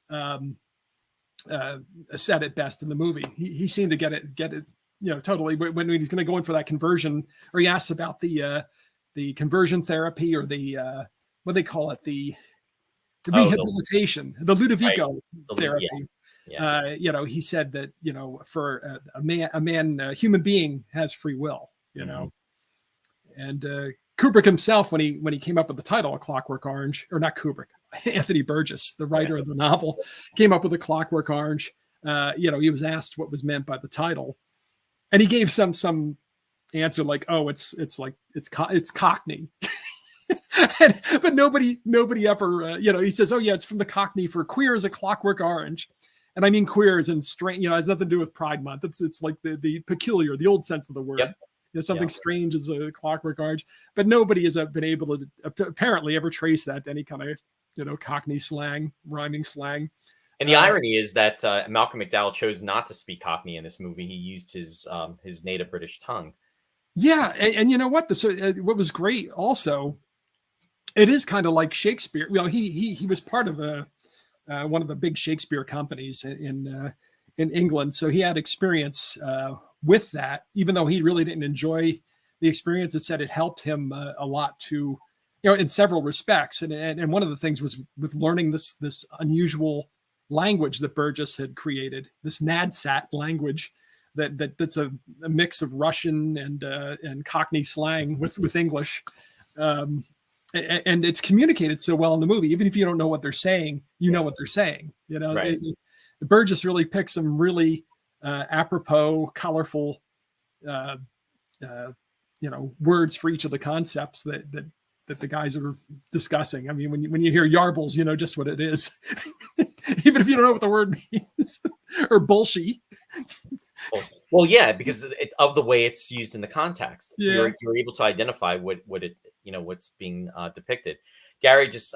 said it best in the movie. He seemed to get it. Totally. When he's going to go in for that conversion, or he asks about the conversion therapy, or the what they call it, the rehabilitation, the Ludovico therapy. Yeah. He said that for a human being has free will. And Kubrick himself, when he came up with the title of Clockwork Orange, or not Kubrick, Anthony Burgess, the writer of the novel, came up with a Clockwork Orange. He was asked what was meant by the title, and he gave some answer like, "Oh, it's Cockney." But nobody ever, he says, "Oh yeah, it's from the Cockney for queer as a Clockwork Orange." And I mean queer as in strange, it has nothing to do with Pride Month. It's like the peculiar, the old sense of the word. Yep. Something strange as a Clockwork Orange, but nobody has been able to apparently ever trace that to any kind of Cockney slang, rhyming slang. And the irony is that Malcolm McDowell chose not to speak Cockney in this movie. He used his native British tongue. Yeah, and you know what? What was great also It is kind of like Shakespeare. Well, he was part of one of the big Shakespeare companies in England, so he had experience with that. Even though he really didn't enjoy the experience, it said it helped him a lot to, in several respects. And one of the things was with learning this unusual language that Burgess had created, this Nadsat language that's a mix of Russian and Cockney slang with English. And it's communicated so well in the movie. Even if you don't know what they're saying, you know what they're saying. Right. Burgess really picks some really apropos, colorful, words for each of the concepts that the guys are discussing. I mean, when you hear yarbles, you know just what it is, even if you don't know what the word means, or bullshit. Well, yeah, because of the way it's used in the context, so Yeah. you're able to identify what it what's being depicted. Gary just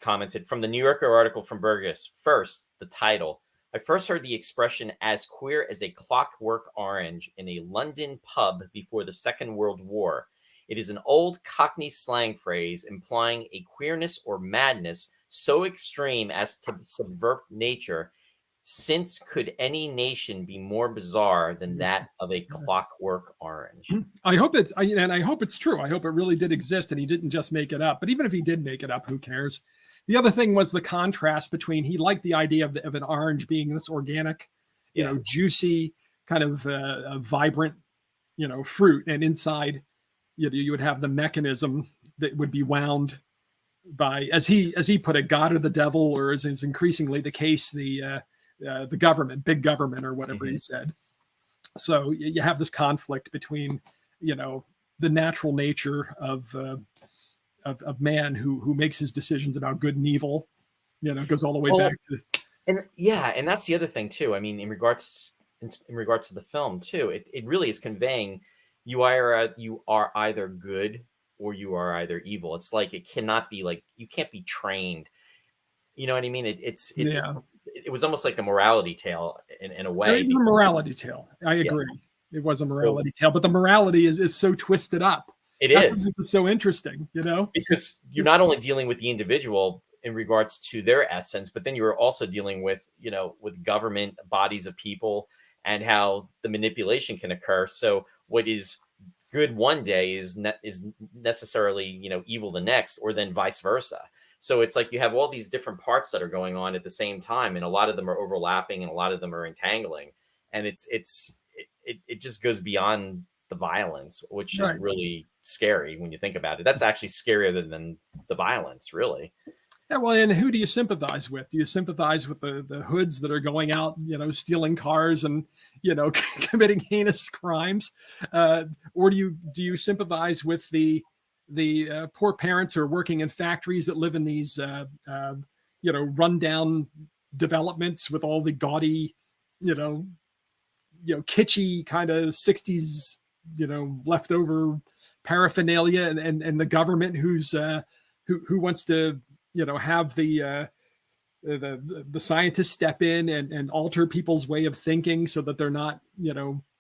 commented from the New Yorker article from Burgess. First, the title. I first heard the expression as queer as a Clockwork Orange in a London pub before the Second World War. It is an old Cockney slang phrase implying a queerness or madness so extreme as to subvert nature. Since could any nation be more bizarre than that of a Clockwork Orange? I hope it's true. I hope it really did exist and he didn't just make it up. But even if he did make it up, who cares? The other thing was the contrast between, he liked the idea of an orange being this organic, juicy, kind of vibrant, fruit. And inside, you would have the mechanism that would be wound by, as he put it, God or the devil, or as is increasingly the case, the government, big government, or whatever he said. So you have this conflict between, the natural nature of man who makes his decisions about good and evil, goes all the way back to. And that's the other thing too. I mean, in regards to the film too, it really is conveying you are either good or you are either evil. It's like, it cannot be like, you can't be trained. You know what I mean? It was almost like a morality tale in a way. It was a morality tale. I agree. Yeah. It was a morality tale, but the morality is so twisted up. That's what makes it so interesting, because you're not only dealing with the individual in regards to their essence, but then you're also dealing with, with government bodies of people and how the manipulation can occur. So what is good one day is necessarily, evil the next, or then vice versa. So it's like you have all these different parts that are going on at the same time, and a lot of them are overlapping and a lot of them are entangling. And it just goes beyond the violence, which is really scary when you think about it. That's actually scarier than the violence, really. Yeah, well, and who do you sympathize with? Do you sympathize with the hoods that are going out, stealing cars and, committing heinous crimes? Or do you sympathize with the poor parents who are working in factories that live in these, rundown developments with all the gaudy, kitschy kind of 60s, leftover paraphernalia, and the government who wants to, have the scientists step in and alter people's way of thinking so that they're not,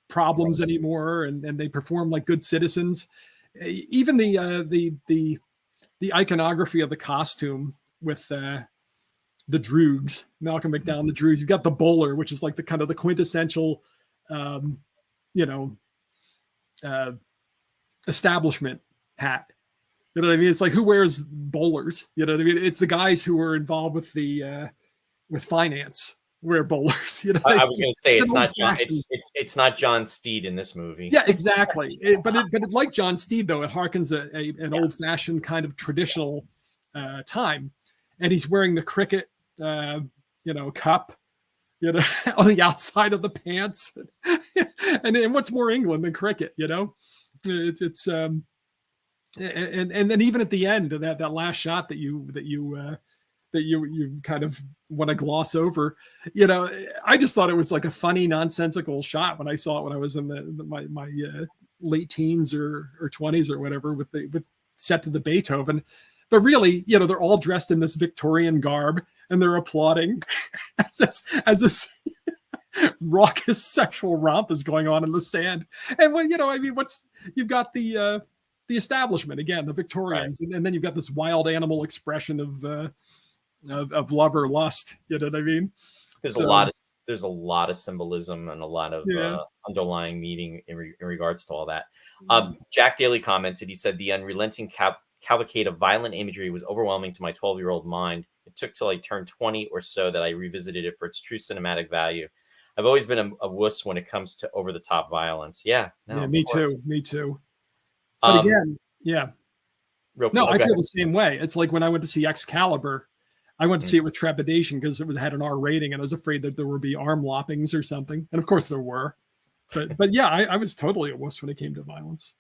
problems anymore, and they perform like good citizens. Even the iconography of the costume with the droogs, Malcolm McDowell, the droogs. You've got the bowler, which is like the kind of the quintessential, establishment hat. You know what I mean? It's like, who wears bowlers? You know what I mean? It's the guys who are involved with the with finance wear bowlers. I was going to say it's not John. It's not John Steed in this movie. Yeah, exactly. But like John Steed, though, it harkens an old-fashioned kind of traditional time, and he's wearing the cricket, cup, on the outside of the pants, and what's more England than cricket? It's and then even at the end, that last shot that you kind of want to gloss over, I just thought it was like a funny, nonsensical shot when I saw it when I was in my late teens or 20s or whatever, with set to the Beethoven. But really, they're all dressed in this Victorian garb and they're applauding as this raucous sexual romp is going on in the sand. And you've got the the establishment again, the Victorians, and then you've got this wild animal expression of love or lust. You know what I mean? There's a lot of symbolism and a lot of underlying meaning in regards to all that. Jack Daly commented. He said the unrelenting cavalcade of violent imagery was overwhelming to my 12-year-old mind. It took till I turned 20 or so that I revisited it for its true cinematic value. I've always been a wuss when it comes to over-the-top violence. Yeah, me too. But again, I feel the same way. It's like when I went to see Excalibur, I went to see it with trepidation because it had an R rating, and I was afraid that there would be arm loppings or something. And of course there were. But yeah, I was totally a wuss when it came to violence.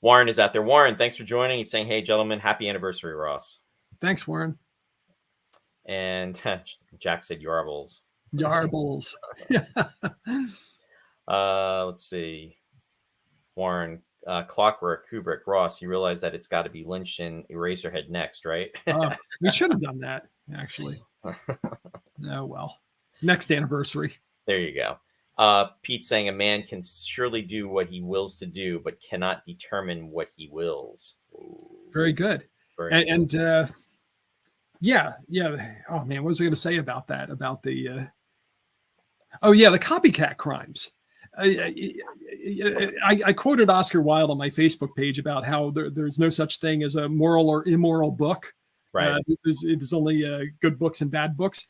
Warren is out there. Warren, thanks for joining. He's saying, hey, gentlemen, happy anniversary, Ross. Thanks, Warren. And Jack said Yarbles. Yarbles. Let's see. Warren, Clockwork, Kubrick, Ross, you realize that it's got to be Lynch and Eraserhead next, right? We should have done that, actually. Oh, well. Next anniversary. There you go. Pete saying a man can surely do what he wills to do, but cannot determine what he wills. Ooh. Very good. And yeah. Oh man, what was I going to say about that? About the the copycat crimes. I quoted Oscar Wilde on my Facebook page about how there's no such thing as a moral or immoral book. Right. There's only good books and bad books.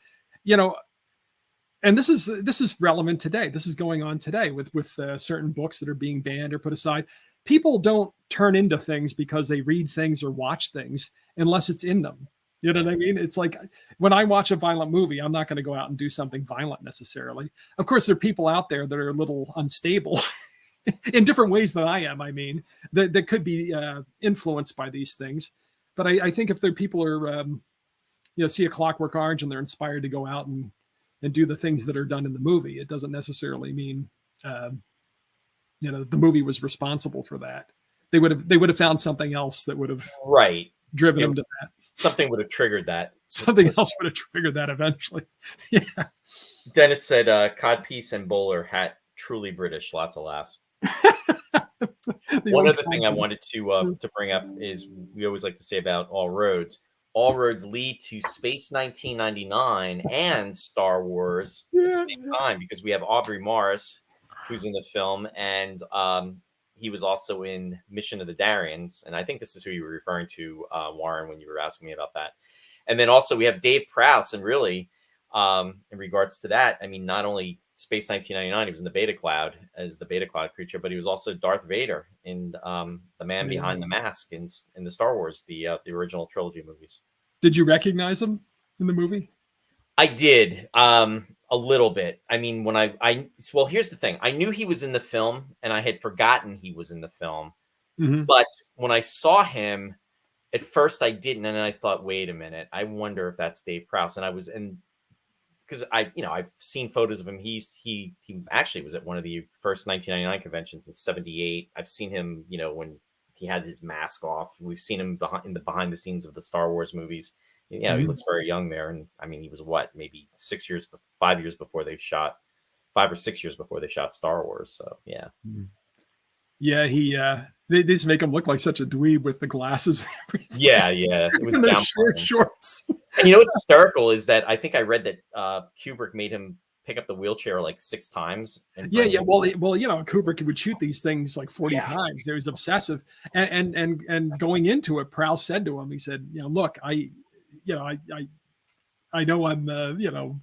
And this is relevant today. This is going on today with certain books that are being banned or put aside. People don't turn into things because they read things or watch things unless it's in them. You know what I mean? It's like when I watch a violent movie, I'm not going to go out and do something violent necessarily. Of course, there are people out there that are a little unstable in different ways than I am. I mean, that could be influenced by these things. But I think if there are people who are, see a Clockwork Orange and they're inspired to go out and do the things that are done in the movie, it doesn't necessarily mean, the movie was responsible for that. They would have found something else that would have driven them to that. Something would have triggered that. Something else would have triggered that eventually. Yeah. Dennis said, codpiece and bowler hat, truly British. Lots of laughs. One other thing I wanted to bring up is we always like to say about All Roads. All roads lead to Space 1999 and Star Wars at the same time, because we have Aubrey Morris, who's in the film, and he was also in Mission of the Darians. And I think this is who you were referring to, Warren, when you were asking me about that. And then also we have Dave Prowse, and really, in regards to that, I mean, not only Space 1999, he was in the Beta Cloud as the Beta Cloud creature, but he was also Darth Vader in The Man Behind the Mask in the Star Wars, the original trilogy movies. Did you recognize him in the movie? I did, a little bit. I mean, when well, here's the thing. I knew he was in the film, and I had forgotten he was in the film. Mm-hmm. But when I saw him, at first I didn't, and then I thought, wait a minute, I wonder if that's Dave Prowse. And I was in, because I've seen photos of him. He actually was at one of the first 1999 conventions in '78. I've seen him, when he had his mask off. We've seen him behind the scenes of the Star Wars movies. He looks very young there. And I mean, he was maybe 5 years before they shot, 5 or 6 years before they shot Star Wars. So, yeah. Yeah. They just make him look like such a dweeb with the glasses and everything. Yeah. It was short shorts. And what's hysterical is that I think I read that Kubrick made him pick up the wheelchair like 6 times. Well, Kubrick would shoot these things like 40 times. He was obsessive. And going into it, Prowse said to him, he said, look, I know I'm,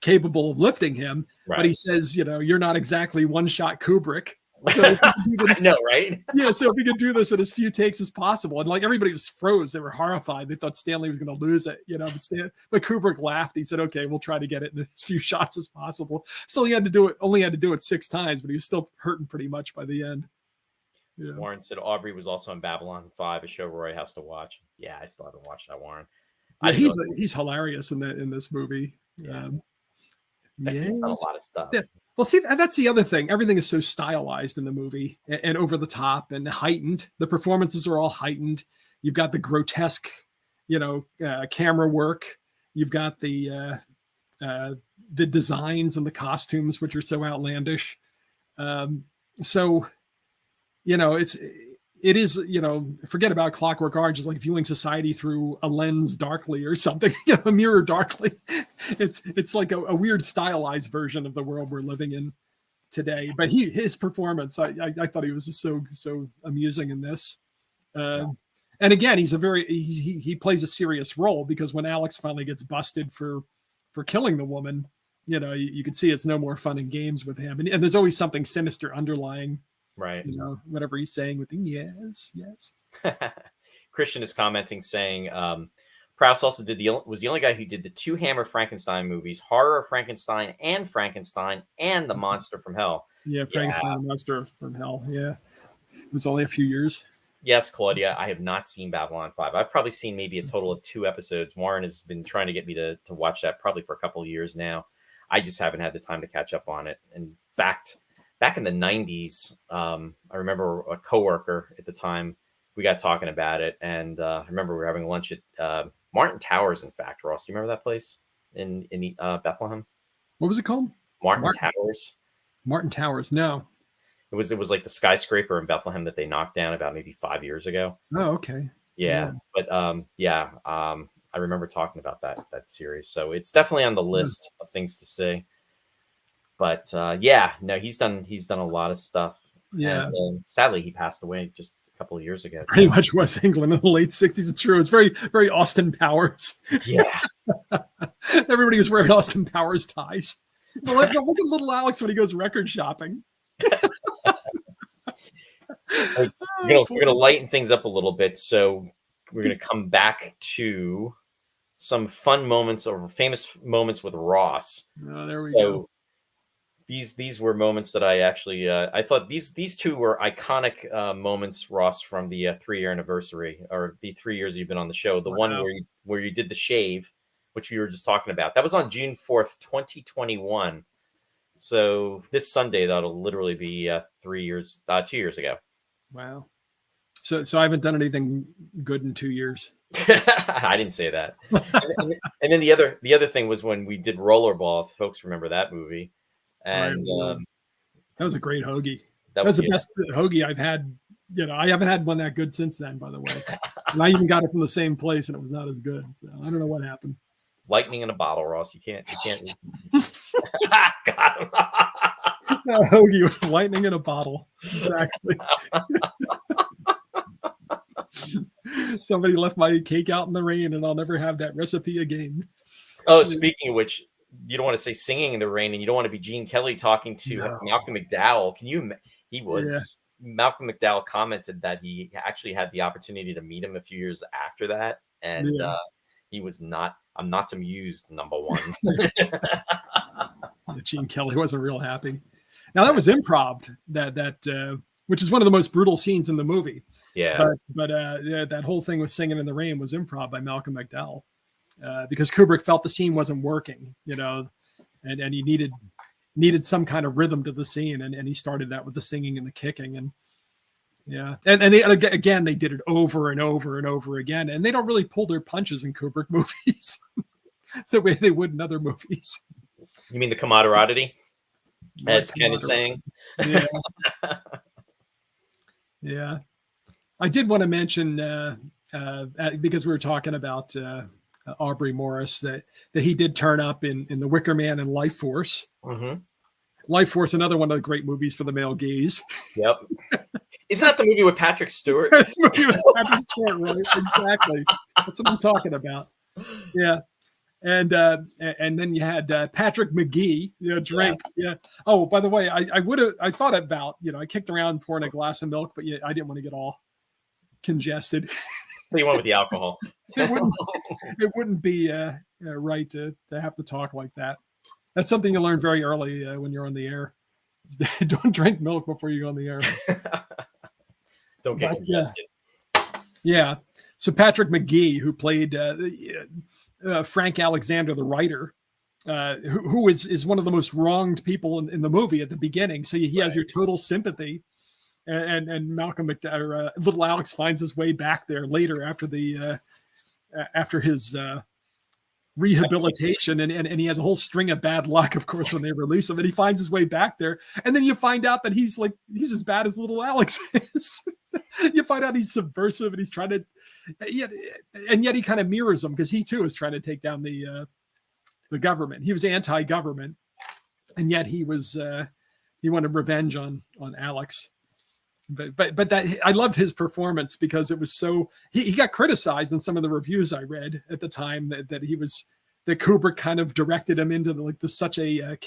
capable of lifting him, but he says, you're not exactly one-shot Kubrick. So if we could do this, I know, right? Yeah. So if we could do this in as few takes as possible, and like everybody was froze, they were horrified. They thought Stanley was going to lose it, but Kubrick laughed. He said, "Okay, we'll try to get it in as few shots as possible." So he only had to do it 6 times, but he was still hurting pretty much by the end. Yeah. Warren said Aubrey was also in Babylon 5, a show Roy has to watch. Yeah, I still haven't watched that, Warren. Yeah, he's hilarious in this movie. Yeah. He's done a lot of stuff. Yeah. Well, see, that's the other thing. Everything is so stylized in the movie and over the top and heightened. The performances are all heightened. You've got the grotesque, camera work. You've got the designs and the costumes, which are so outlandish. It's it is, forget about Clockwork Orange. It's like viewing society through a lens darkly or something, a mirror darkly. It's like a weird stylized version of the world we're living in today. But his performance, I thought he was just so amusing in this. And again, he plays a serious role, because when Alex finally gets busted for killing the woman, you can see it's no more fun and games with him. And there's always something sinister underlying. Right. Whatever he's saying with him, yes. Christian is commenting saying, Prowse also was the only guy who did the 2 Hammer Frankenstein movies, Horror of Frankenstein, and The Monster from Hell. Yeah, Frankenstein and Monster from Hell. Yeah. It was only a few years. Yes, Claudia, I have not seen Babylon 5. I've probably seen maybe a total of 2 episodes. Warren has been trying to get me to watch that probably for a couple of years now. I just haven't had the time to catch up on it. In fact, back in the 90s, I remember a coworker at the time, we got talking about it. And I remember we were having lunch at Martin Towers, in fact. Ross, do you remember that place in Bethlehem? What was it called? Martin Towers. Martin Towers, no. It was like the skyscraper in Bethlehem that they knocked down about maybe 5 years ago. Oh, okay. Yeah. But I remember talking about that series. So it's definitely on the list of things to say. But he's done a lot of stuff. Yeah. And, sadly, he passed away just a couple of years ago. Pretty much West England in the late 60s. It's true. It's very, very Austin Powers. Yeah. Everybody was wearing Austin Powers ties. But look at little Alex when he goes record shopping. We're gonna lighten things up a little bit. So we're gonna come back to some fun moments or famous moments with Ross. Oh, there we go. These were moments that I actually I thought these 2 were iconic moments, Ross, from the 3-year anniversary, or the 3 years you've been on the show. The one where you did the shave, which we were just talking about. That was on June 4th, 2021. So this Sunday, that'll literally be 2 years ago. Wow. So I haven't done anything good in 2 years. I didn't say that. And then the other thing was when we did Rollerball. If folks remember that movie. And that was a great hoagie. That was the best hoagie I've had. I haven't had one that good since then, by the way. And I even got it from the same place, and it was not as good. So I don't know what happened. Lightning in a bottle, Ross. You can't. Got him. No, hoagie was lightning in a bottle. Exactly. Somebody left my cake out in the rain, and I'll never have that recipe again. Oh, speaking of which, you don't want to say singing in the rain, and you don't want to be Gene Kelly talking to Malcolm McDowell. Malcolm McDowell commented that he actually had the opportunity to meet him a few years after that, and he was not. I'm not amused. Number one. Gene Kelly wasn't real happy. Now that was improv. That which is one of the most brutal scenes in the movie. Yeah. But that whole thing with singing in the rain was improv by Malcolm McDowell, because Kubrick felt the scene wasn't working, and he needed some kind of rhythm to the scene, and he started that with the singing and the kicking, and they did it over and over and over again, and they don't really pull their punches in Kubrick movies the way they would in other movies. You mean the camaraderie? As Ken is saying. Yeah. Yeah. I did want to mention, because we were talking about Aubrey Morris, that he did turn up in The Wicker Man and Life Force. Mm-hmm. Life Force, another one of the great movies for the male gaze. Yep. Isn't that the movie with Patrick Stewart? Patrick Stewart, right? Exactly. That's what I'm talking about. Yeah. And then you had Patrick McGee, drinks. Yes. Yeah. Oh, by the way, I thought about, I kicked around pouring a glass of milk, but I didn't want to get all congested. So you went with the alcohol. It wouldn't be right to have to talk like that. That's something you learn very early when you're on the air. Don't drink milk before you go on the air. Don't get congested. Yeah. So Patrick McGee, who played Frank Alexander, the writer, who is one of the most wronged people in the movie at the beginning. So he has your total sympathy. And Malcolm McDowell, little Alex finds his way back there later after his rehabilitation, and he has a whole string of bad luck, of course, when they release him, and he finds his way back there, and then you find out that he's as bad as little Alex is. You find out he's subversive and he's trying to, and yet he kind of mirrors them, because he too is trying to take down the government. He was anti-government, and yet he wanted revenge on Alex. But that, I loved his performance, because it was so, he got criticized in some of the reviews I read at the time that Kubrick kind of directed him into such a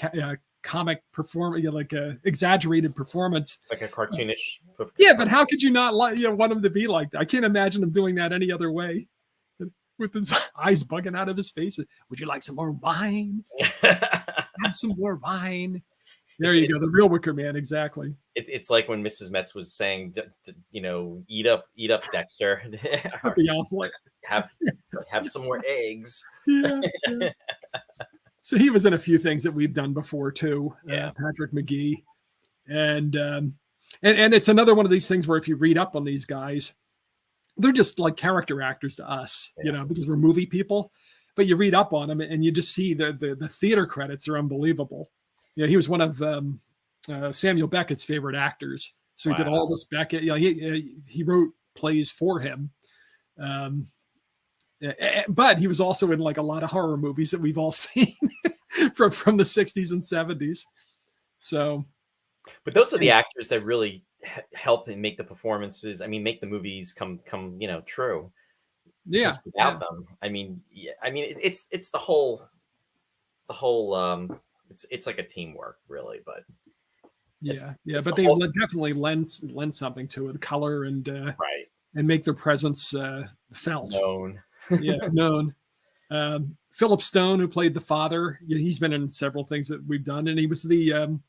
comic performance, like a exaggerated performance, like a cartoonish. Yeah, but how could you not want him to be like that? I can't imagine him doing that any other way, with his eyes bugging out of his face. Would you like some more wine? Have some more wine. There you go, the real Wicker Man, exactly. It's like when Mrs. Metz was saying, eat up Dexter. have some more eggs. Yeah. So he was in a few things that we've done before too. Yeah. Patrick McGee, and it's another one of these things where if you read up on these guys, they're just like character actors to us, because we're movie people. But you read up on them and you just see the theater credits are unbelievable. He was one of Samuel Beckett's favorite actors. So he did all this Beckett. He wrote plays for him. But he was also in like a lot of horror movies that we've all seen from the 60s and 70s. So, but those are the actors that really help and make the performances. I mean, make the movies come true. Yeah. Because without them, it's the whole. It's like a teamwork, really, but. But they definitely lend something to it, the color and right, and make their presence felt. Known. Known. Philip Stone, who played the father, he's been in several things that we've done, and he was the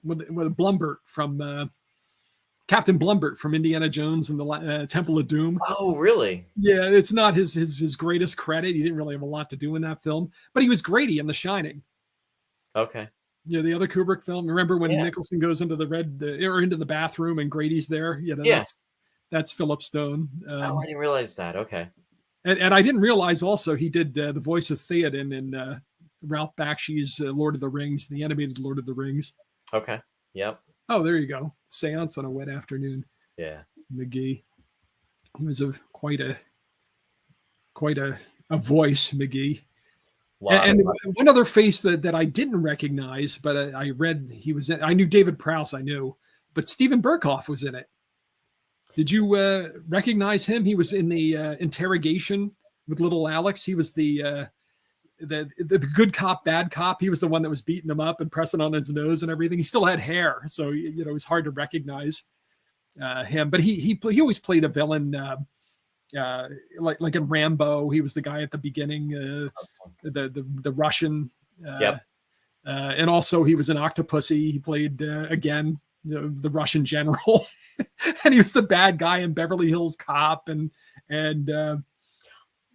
with Blumbert from Captain Blumbert from Indiana Jones and the Temple of Doom. Oh, really? Yeah, it's not his greatest credit. He didn't really have a lot to do in that film, but he was Grady in The Shining. Okay. The other Kubrick film. Remember when Nicholson goes into into the bathroom and Grady's there? That's Philip Stone. I didn't realize that. Okay. And I didn't realize also he did the voice of Theoden in Ralph Bakshi's Lord of the Rings, the animated Lord of the Rings. Okay. Yep. Oh, there you go. Seance on a Wet Afternoon. Yeah. McGee. He was quite a voice, McGee. And one other face that I didn't recognize, but I read he was in. I knew David Prowse, but Steven Berkoff was in it. Did you recognize him? He was in the interrogation with little Alex. He was the good cop, bad cop. He was the one that was beating him up and pressing on his nose and everything. He still had hair, so it was hard to recognize him. But he always played a villain. Like in Rambo, he was the guy at the beginning, the Russian, and also he was in Octopussy. He played again the Russian general, and he was the bad guy in Beverly Hills Cop. And now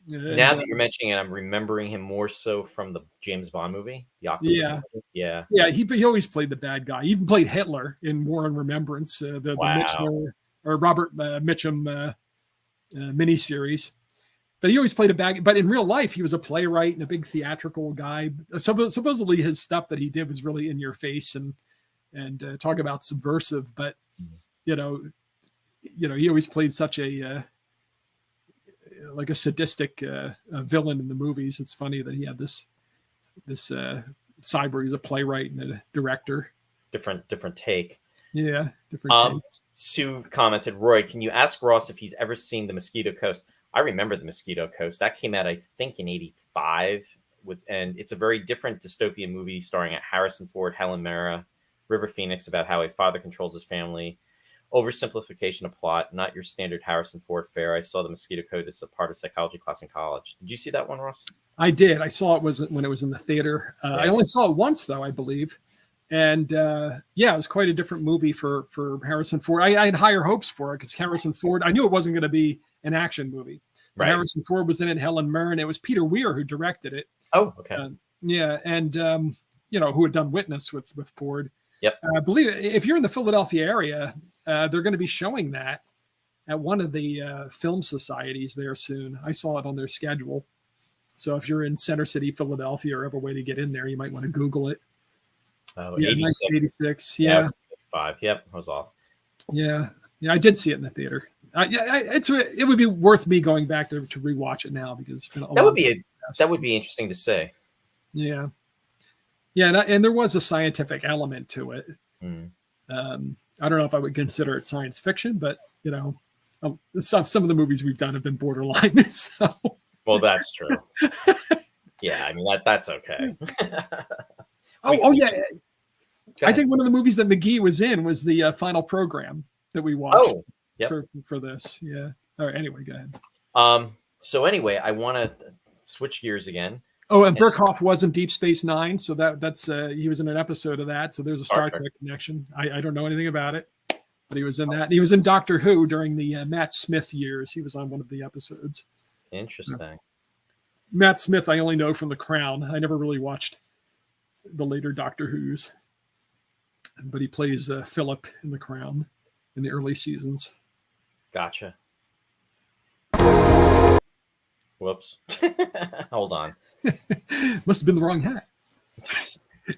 that you're mentioning it, I'm remembering him more so from the James Bond movie. Yeah. He always played the bad guy. He even played Hitler in War and Remembrance, the Mitchell or Robert Mitchum. Miniseries, but he always played a bad. But in real life, he was a playwright and a big theatrical guy. Supposedly, his stuff that he did was really in your face and talk about subversive. But he always played such a like a sadistic villain in the movies. It's funny that he had this side where he's a playwright and a director. Different take. Yeah, different. Sue commented, Roy, can you ask Ross if he's ever seen The Mosquito Coast? I remember The Mosquito Coast. That came out, I think, in '85, and it's a very different dystopian movie starring Harrison Ford, Helen Mirren, River Phoenix, about how a father controls his family. Oversimplification of plot, not your standard Harrison Ford fare. I saw The Mosquito Coast as a part of psychology class in college. Did you see that one, Ross? I did. I saw it when it was in the theater. I only saw it once, though, I believe. And it was quite a different movie for Harrison Ford. I had higher hopes for it because Harrison Ford, I knew it wasn't going to be an action movie. Right. Harrison Ford was in it, Helen Mirren. It was Peter Weir who directed it. Oh, okay. And who had done Witness with Ford. Yep. I believe if you're in the Philadelphia area, they're going to be showing that at one of the film societies there soon. I saw it on their schedule. So if you're in Center City, Philadelphia, or have a way to get in there, you might want to Google it. Oh, 86. Yeah. 85. Yep, I was off. Yeah. Yeah, I did see it in the theater. It would be worth me going back to rewatch it now because it's been a That long would be time past. that would be interesting to say. Yeah, and there was a scientific element to it. Mm. I don't know if I would consider it science fiction, but some of the movies we've done have been borderline. So, Well, that's true. Yeah, I mean that's okay. oh yeah, Go I ahead. think one of the movies that McGee was in was the final program that we watched Oh, yep. for this. Yeah. All right. Anyway, go ahead. So anyway, I want to switch gears again. Oh, and Burkhoff was in Deep Space Nine, so that's he was in an episode of that. So there's a Star Trek connection. I don't know anything about it, but he was in that. And he was in Doctor Who during the Matt Smith years. He was on one of the episodes. Interesting. Matt Smith, I only know from The Crown. I never really watched the later Doctor Who's, but he plays Philip in The Crown in the early seasons. Gotcha. Whoops. Hold on. Must have been the wrong hat.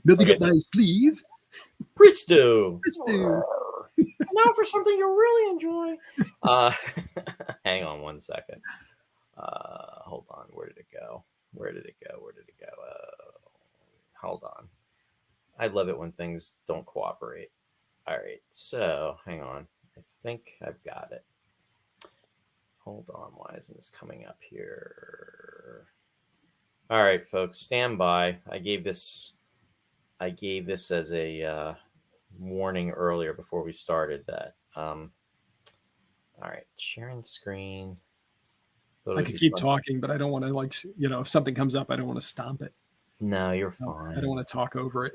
Nothing Okay. up my sleeve. Presto. Presto. Now for something you'll really enjoy. Hang on one second. Hold on. Where did it go? Hold on. I love it when things don't cooperate. All right. So hang on. I think I've got it. Hold on. Why isn't this coming up here? All right, folks, stand by. I gave this as a warning earlier before we started that. All right, sharing screen. I could keep talking, but I don't want to if something comes up, I don't want to stomp it. No, you're fine. I don't want to talk over it.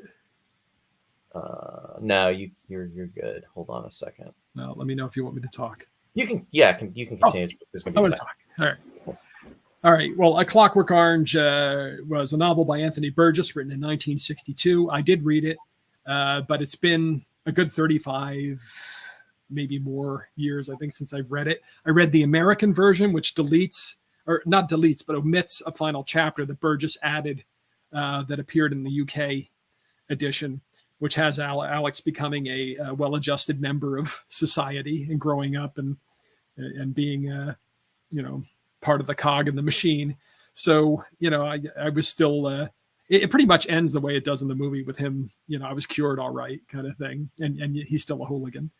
No, you're good. Hold on a second. No, let me know if you want me to talk. You can continue. This I want to talk. All right. Well, A Clockwork Orange was a novel by Anthony Burgess written in 1962. I did read it, but it's been a good 35, maybe more years, I think, since I've read it. I read the American version, which omits a final chapter that Burgess added that appeared in the UK edition, which has Alex becoming a well-adjusted member of society and growing up and being, part of the cog in the machine. So, I was still, it pretty much ends the way it does in the movie with him, I was cured all right kind of thing. And he's still a hooligan.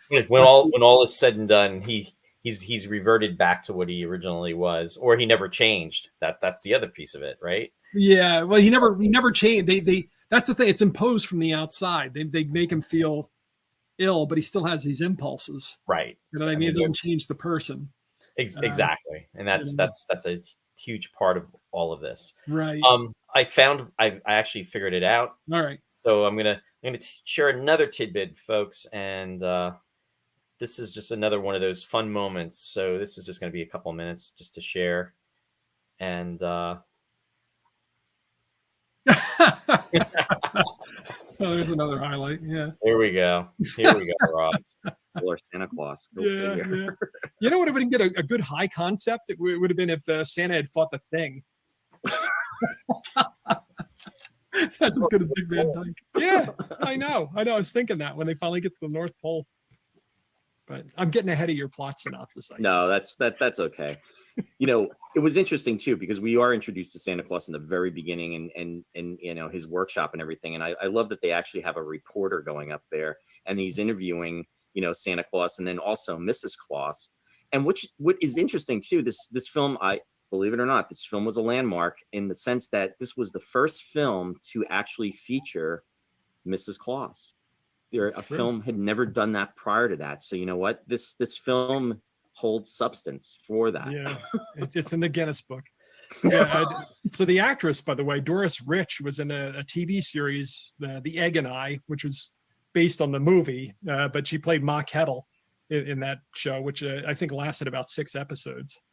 When all is said and done, he's reverted back to what he originally was, or he never changed. That's the other piece of it, right? Yeah. Well, he never changed. That's the thing. It's imposed from the outside. They make him feel ill, but he still has these impulses. Right. You know what I mean? It doesn't change the person. Exactly. And that's a huge part of all of this. Right. I actually figured it out. All right. So I'm gonna share another tidbit, folks, and this is just another one of those fun moments. So this is just gonna be a couple of minutes just to share, and Oh, there's another highlight. Yeah. Here we go, Ross. Or Santa Claus. Go Yeah. figure. You know what would have been a good high concept? It would have been if Santa had fought the Thing. That's as good as Big Van Dyke. Yeah, I know. I was thinking that when they finally get to the North Pole. But I'm getting ahead of your plot synopsis. No, that's okay. It was interesting too, because we are introduced to Santa Claus in the very beginning and his workshop and everything. And I love that they actually have a reporter going up there and he's interviewing, Santa Claus and then also Mrs. Claus. And what is interesting too, this film, believe it or not, this film was a landmark in the sense that this was the first film to actually feature Mrs. Claus. Film had never done that prior to that. So you know what? This film holds substance for that. Yeah, it's in the Guinness book. Yeah, so the actress, by the way, Doris Rich, was in a TV series, The Egg and I, which was based on the movie, but she played Ma Kettle in that show, which I think lasted about 6 episodes.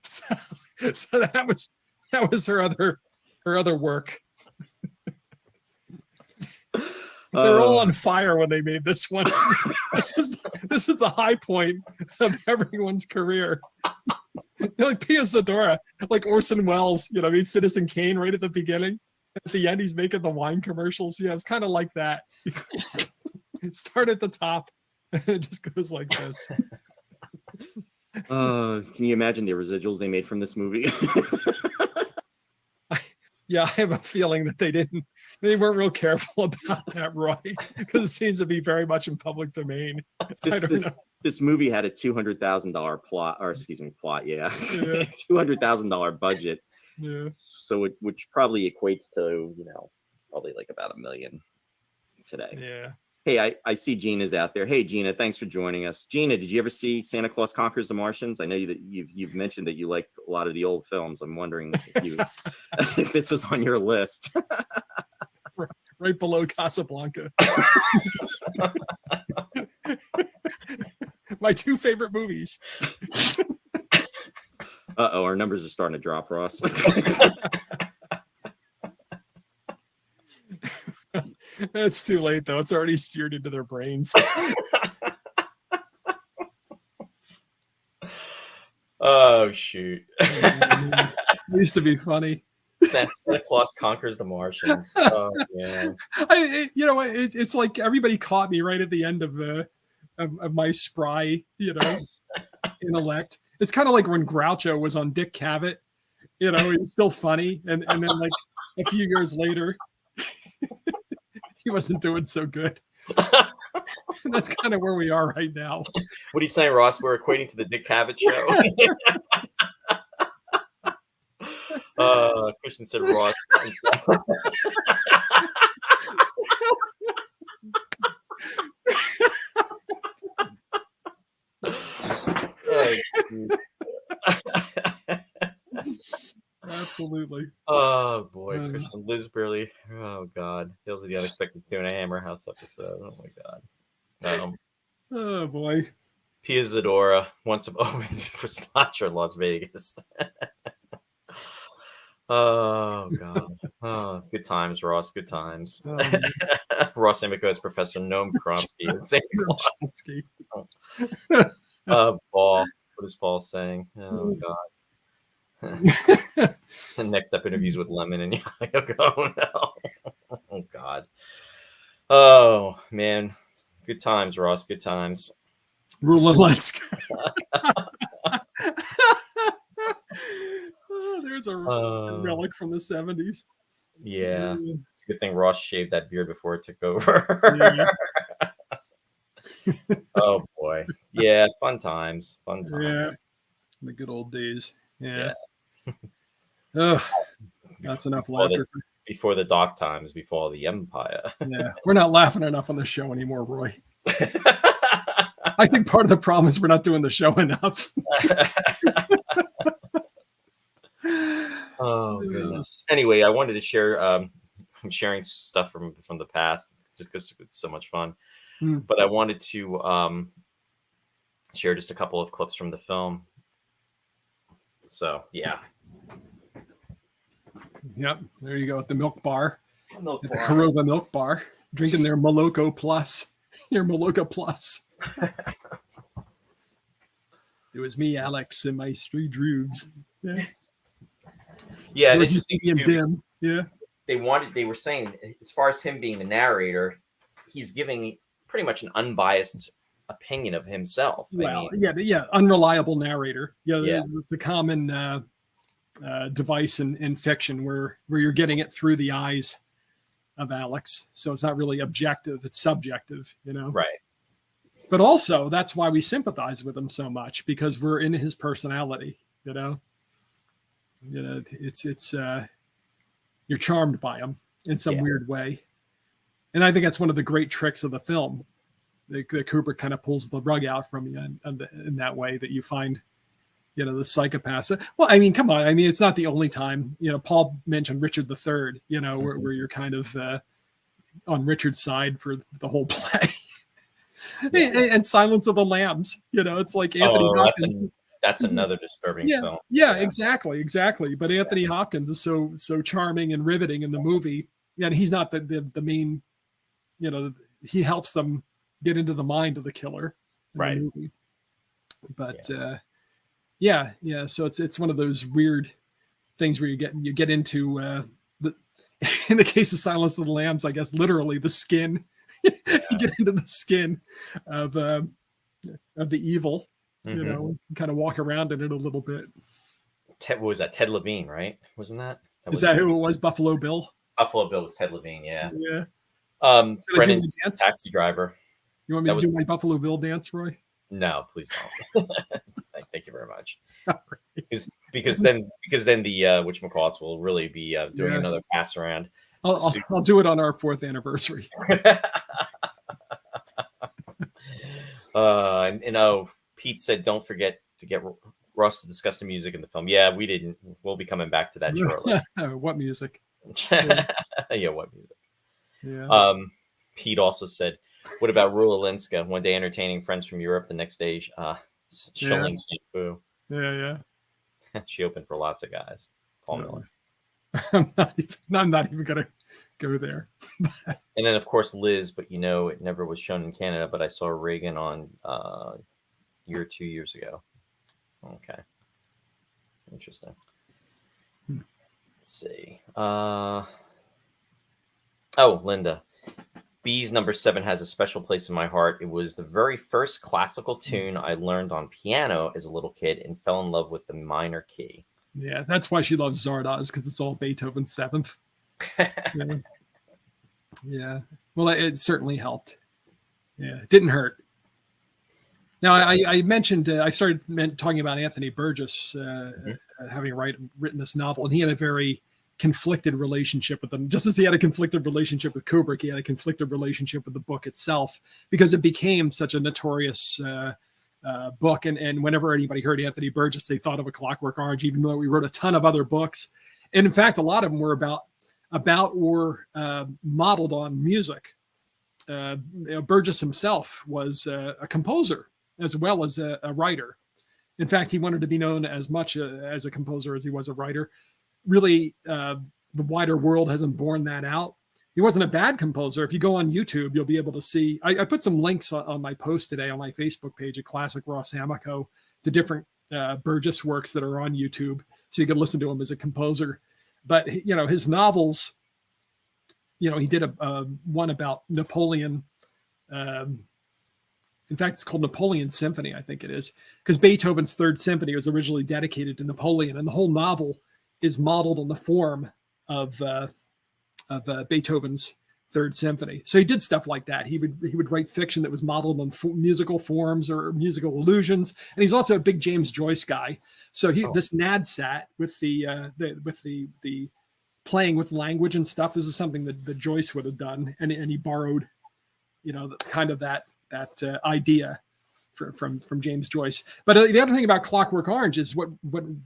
So that was her other work. They were all on fire when they made this one. This is the high point of everyone's career. Like Pia Zadora, like Orson Welles, Citizen Kane right at the beginning. At the end, he's making the wine commercials. Yeah, it's kind of like that. Start at the top It just goes like this. Can you imagine the residuals they made from this movie? Yeah, I have a feeling that they weren't real careful about that, Roy, because it seems to be very much in public domain. I don't know. This movie had a $200,000 plot, or excuse me, plot, yeah. Yeah. $200,000 budget. Yeah. So which probably equates to, probably like about $1 million today. Yeah. Hey, I see Gina's out there. Hey, Gina, thanks for joining us. Gina, did you ever see Santa Claus Conquers the Martians? I know that you've mentioned that you like a lot of the old films. I'm wondering if this was on your list. Right below Casablanca. My two favorite movies. Uh-oh, our numbers are starting to drop, Ross. It's too late, though. It's already seared into their brains. Oh, shoot. It used to be funny. Santa Claus Conquers the Martians. Oh, yeah. It's like everybody caught me right at the end of my spry, intellect. It's kind of like when Groucho was on Dick Cavett. It's still funny, and then like a few years later, he wasn't doing so good. That's kind of where we are right now. What are you saying, Ross? We're equating to the Dick Cavett show. Christian said Ross. Absolutely. Oh boy, Christian. Liz Burley. Oh god, feels like the unexpected Tuna Hammer House episode. Oh my god. Oh boy. Pia Zadora once opened for Slasher Las Vegas. Oh god. Oh, good times, Ross. Good times. Ross Amico as Professor Noam Chomsky. Paul. What is Paul saying? Oh god. The next up interviews with Lemon and Yoko. Oh no. Oh god. Oh man. Good times, Ross. Good times. Roulette. There's a relic from the 70s. Yeah. It's a good thing Ross shaved that beard before it took over. Oh boy. Yeah, fun times. Fun times. Yeah. The good old days. Yeah. Ugh, that's enough laughter. Before the dark times, before the empire. Yeah. We're not laughing enough on the show anymore, Roy. I think part of the problem is we're not doing the show enough. Oh goodness. Anyway, I wanted to share I'm sharing stuff from the past just because it's so much fun. But I wanted to share just a couple of clips from the film. So yeah. Yep, there you go at the milk bar. At the Corova Milk Bar, drinking their Moloko Plus. Your Moloko Plus. It was me, Alex, and my three droogs. Yeah. Yeah, George interesting and too, Bim. Yeah. They were saying, as far as him being the narrator, he's giving pretty much an unbiased opinion of himself. Well, unreliable narrator. Yeah, it's a common device in fiction where you're getting it through the eyes of Alex, so it's not really objective; it's subjective. Right. But also, that's why we sympathize with him so much, because we're in his personality. It's you're charmed by him in some weird way, and I think that's one of the great tricks of the film. That Kubrick kind of pulls the rug out from you in that way, that you find, the psychopaths. Well, I mean, come on. I mean, it's not the only time. Paul mentioned Richard III. Where you're kind of on Richard's side for the whole play. And Silence of the Lambs. It's like Anthony Hopkins. That's another disturbing film. Yeah, exactly. But Anthony Hopkins is so charming and riveting in the movie. And he's not the main. He helps them get into the mind of the killer in the movie. But so it's one of those weird things where you get into in the case of Silence of the Lambs, I guess literally the skin You get into the skin of the evil, you Mhm. know, kind of walk around in it a little bit. What was that? Ted Levine, right? Wasn't that? Is that who it was? Buffalo Bill? Buffalo Bill was Ted Levine, yeah. Yeah. Should I do my Brennan's dance? Taxi Driver. You want me That to was do my Buffalo Bill dance, Roy? no, please don't. Thank you very much. Because then the whatchamacallits will really be doing Yeah. another pass around. I'll do it on our 4th anniversary. And oh, Pete said, don't forget to get Russ to discuss the music in the film. Yeah, we didn't. We'll be coming back to that shortly. What music? Yeah, what music? Yeah. Pete also said, what about Rula Linska? One day entertaining friends from Europe, the next day shelling shampoo. Yeah. She opened for lots of guys. Paul No. Miller. I'm not even gonna go there. And then, of course, Liz, but you know, it never was shown in Canada, but I saw Reagan on year or 2 years ago. Okay. Interesting. Let's see. Oh, Linda. B's number 7 has a special place in my heart. It was the very first classical tune I learned on piano as a little kid and fell in love with the minor key. Yeah, that's why she loves Zardoz, because it's all Beethoven's 7th. Yeah. Well, it certainly helped. Yeah, it didn't hurt. Now, I mentioned, I started talking about Anthony Burgess having written this novel, and he had a very conflicted relationship with them. Just as he had a conflicted relationship with Kubrick, he had a conflicted relationship with the book itself, because it became such a notorious book. And whenever anybody heard Anthony Burgess, they thought of A Clockwork Orange, even though he wrote a ton of other books. And in fact, a lot of them were about or modeled on music. Burgess himself was a composer as well as a writer. In fact, he wanted to be known as much as a composer as he was a writer. Really, the wider world hasn't borne that out. He wasn't a bad composer. If you go on YouTube, you'll be able to see. I put some links on my post today on my Facebook page at Classic Ross Amico to different Burgess works that are on YouTube, so you can listen to him as a composer. But you know, his novels. You know, he did a one about Napoleon. In fact, it's called Napoleon Symphony, I think it is, because Beethoven's Third Symphony was originally dedicated to Napoleon, and the whole novel is modeled on the form of Beethoven's Third Symphony. So he did stuff like that. He would write fiction that was modeled on musical forms or musical illusions, and he's also a big James Joyce guy. So this NADSAT with the playing with language and stuff. This is something that Joyce would have done, and he borrowed, you know, kind of that idea from James Joyce. But the other thing about Clockwork Orange is what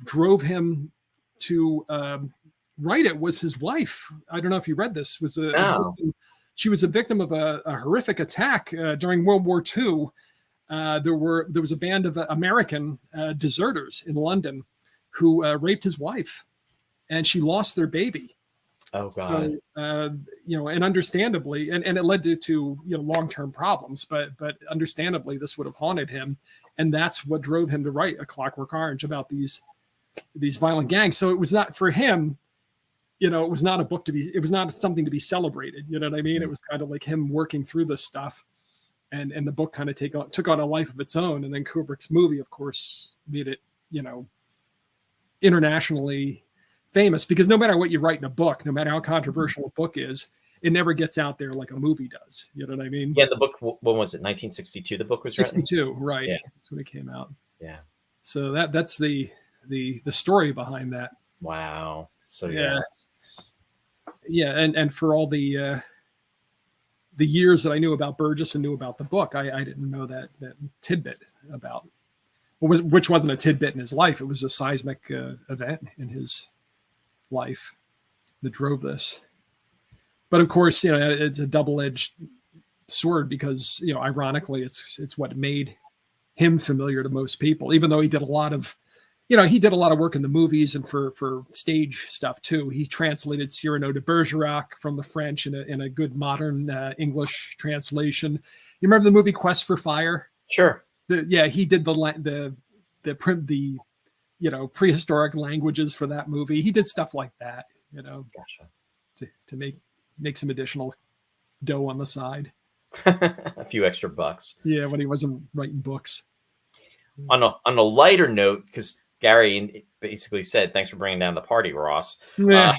drove him to write it was his wife. I don't know if you read this. She was a victim of a horrific attack during World War II. There was a band of American deserters in London who raped his wife, and she lost their baby. Oh God! So, you know, and understandably, and it led to long-term problems. But understandably, this would have haunted him, and that's what drove him to write A Clockwork Orange about these violent gangs. So it was not for him. You know, it was not a book to be. It was not something to be celebrated. You know what I mean? It was kind of like him working through this stuff, and the book kind of took on a life of its own. And then Kubrick's movie, of course, made it, you know, internationally famous, because no matter what you write in a book, no matter how controversial a book is, it never gets out there like a movie does. You know what I mean? Yeah, the book, when was it? 1962. The book was 62, written? right? Yeah. That's when it came out. Yeah. So that's the story behind that. Wow. So yeah, and for all the years that I knew about Burgess and knew about the book, I didn't know that tidbit about which wasn't a tidbit in his life. It was a seismic event in his life that drove this. But of course, you know, it's a double-edged sword, because, you know, ironically, it's what made him familiar to most people, even though he did a lot of work in the movies and for stage stuff too. He translated Cyrano de Bergerac from the French in a good modern English translation. You remember the movie Quest for Fire? Sure. He did the prehistoric languages for that movie. He did stuff like that, you know, Gotcha. to make some additional dough on the side. A few extra bucks. Yeah, when he wasn't writing books. On a lighter note, because Gary basically said, "Thanks for bringing down the party, Ross." Yeah.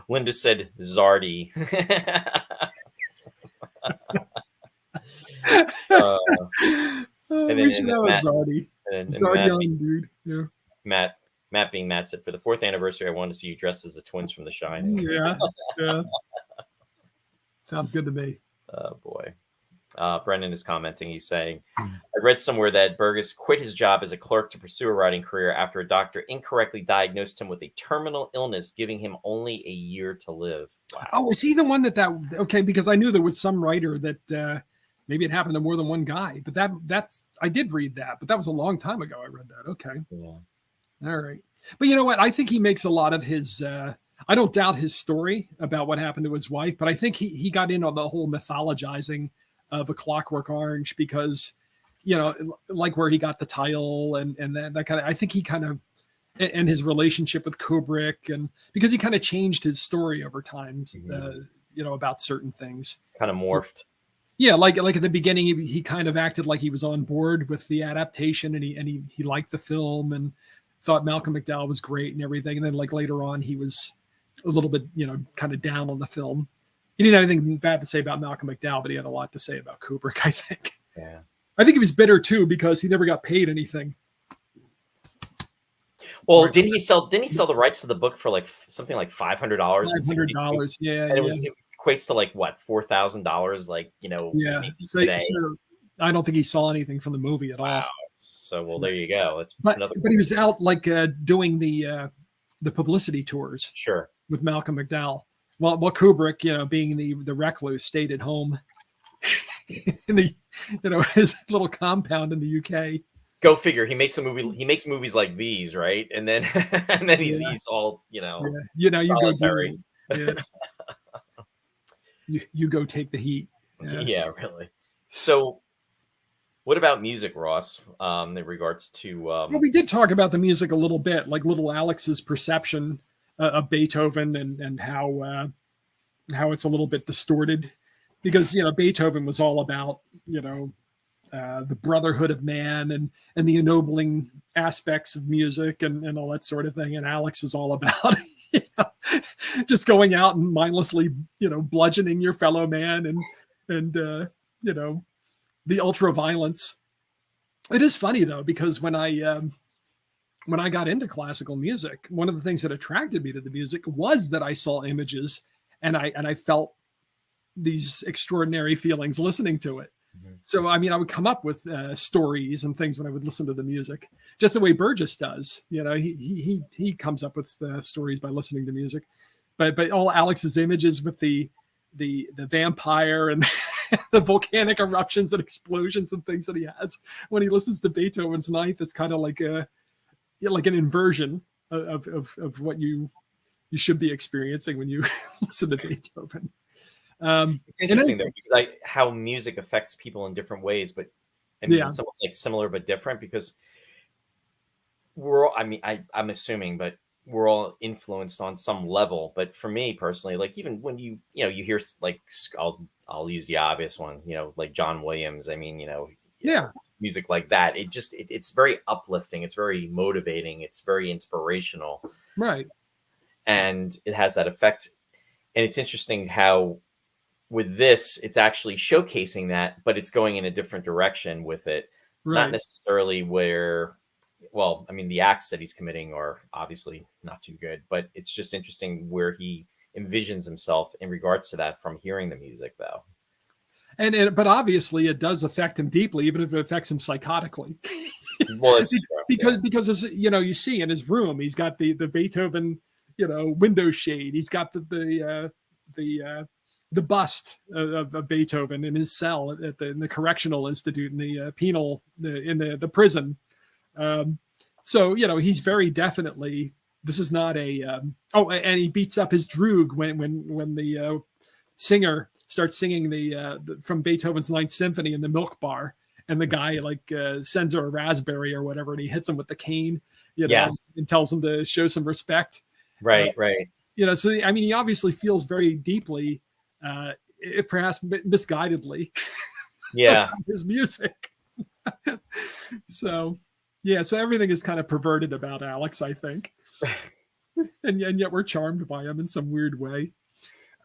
Linda said, "Zardy." We should have a Zardy. Zardy dude. Yeah. Matt being Matt said, "For the 4th anniversary, I wanted to see you dressed as the twins from The Shining." Yeah. Sounds good to me. Oh boy. Brendan is commenting. He's saying, "I read somewhere that Burgess quit his job as a clerk to pursue a writing career after a doctor incorrectly diagnosed him with a terminal illness, giving him only a year to live." Wow. Oh, is he the one that okay? Because I knew there was some writer that maybe it happened to more than one guy, but that's I did read that, but that was a long time ago. I read that. Okay. Yeah. All right. But you know what? I think he makes a lot of his. I don't doubt his story about what happened to his wife, but I think he got in on the whole mythologizing of A Clockwork Orange because, you know, like where he got the title and that kind of. I think he kind of, and his relationship with Kubrick, and because he kind of changed his story over time, you know, about certain things. Kind of morphed. Yeah, like at the beginning, he kind of acted like he was on board with the adaptation, and he liked the film and thought Malcolm McDowell was great and everything. And then like later on, he was a little bit, you know, kind of down on the film. He didn't have anything bad to say about Malcolm McDowell, but he had a lot to say about Kubrick, I think. Yeah. I think he was bitter too because he never got paid anything. Well, didn't he sell the rights to the book for like something like $500? $500, yeah. And it equates to like what, $4,000, like, you know. Yeah. So I don't think he saw anything from the movie at all. So well, there you go. But he was out like doing the publicity tours. Sure. With Malcolm McDowell. Well, Kubrick, you know, being the recluse, stayed at home in the, you know, his little compound in the UK. Go figure. He makes movies like these, right? And then he's all, you know. Yeah. You know, solitary. You go take the heat. Yeah, really. So, what about music, Ross? In regards to well, we did talk about the music a little bit, like little Alex's perception of Beethoven and how it's a little bit distorted, because you know Beethoven was all about, you know, the brotherhood of man and the ennobling aspects of music and all that sort of thing, and Alex is all about you know, just going out and mindlessly, you know, bludgeoning your fellow man and you know, the ultra violence. It is funny though, because when I got into classical music, one of the things that attracted me to the music was that I saw images and I felt these extraordinary feelings listening to it. Mm-hmm. So, I mean, I would come up with stories and things when I would listen to the music, just the way Burgess does. You know, he comes up with stories by listening to music, but all Alex's images with the vampire and the volcanic eruptions and explosions and things that he has when he listens to Beethoven's Ninth, it's kind of like an inversion of what you should be experiencing when you listen to Beethoven. It's interesting though, because how music affects people in different ways, but I mean, it's almost like similar but different, because we're all, I mean, I'm assuming, but we're all influenced on some level. But for me personally, like even when you hear like, I'll use the obvious one, you know, like John Williams. I mean, you know, music like that. It's very uplifting. It's very motivating. It's very inspirational. Right. And it has that effect. And it's interesting how with this, it's actually showcasing that, but it's going in a different direction with it. Right. Not necessarily where, well, I mean, the acts that he's committing are obviously not too good, but it's just interesting where he envisions himself in regards to that from hearing the music, though. But obviously it does affect him deeply, even if it affects him psychotically. Well, it's because as you know, you see in his room, he's got the Beethoven, you know, window shade. He's got the bust of Beethoven in his cell in the correctional institute, in the penal, in the prison. So, you know, he's very definitely, this is not a, and he beats up his droog when the singer starts singing from Beethoven's Ninth Symphony in the milk bar, and the guy like sends her a raspberry or whatever, and he hits him with the cane, you know, and tells him to show some respect. Right. You know, so I mean, he obviously feels very deeply perhaps misguidedly Yeah. his music. So yeah, so everything is kind of perverted about Alex, I think. And yet we're charmed by him in some weird way.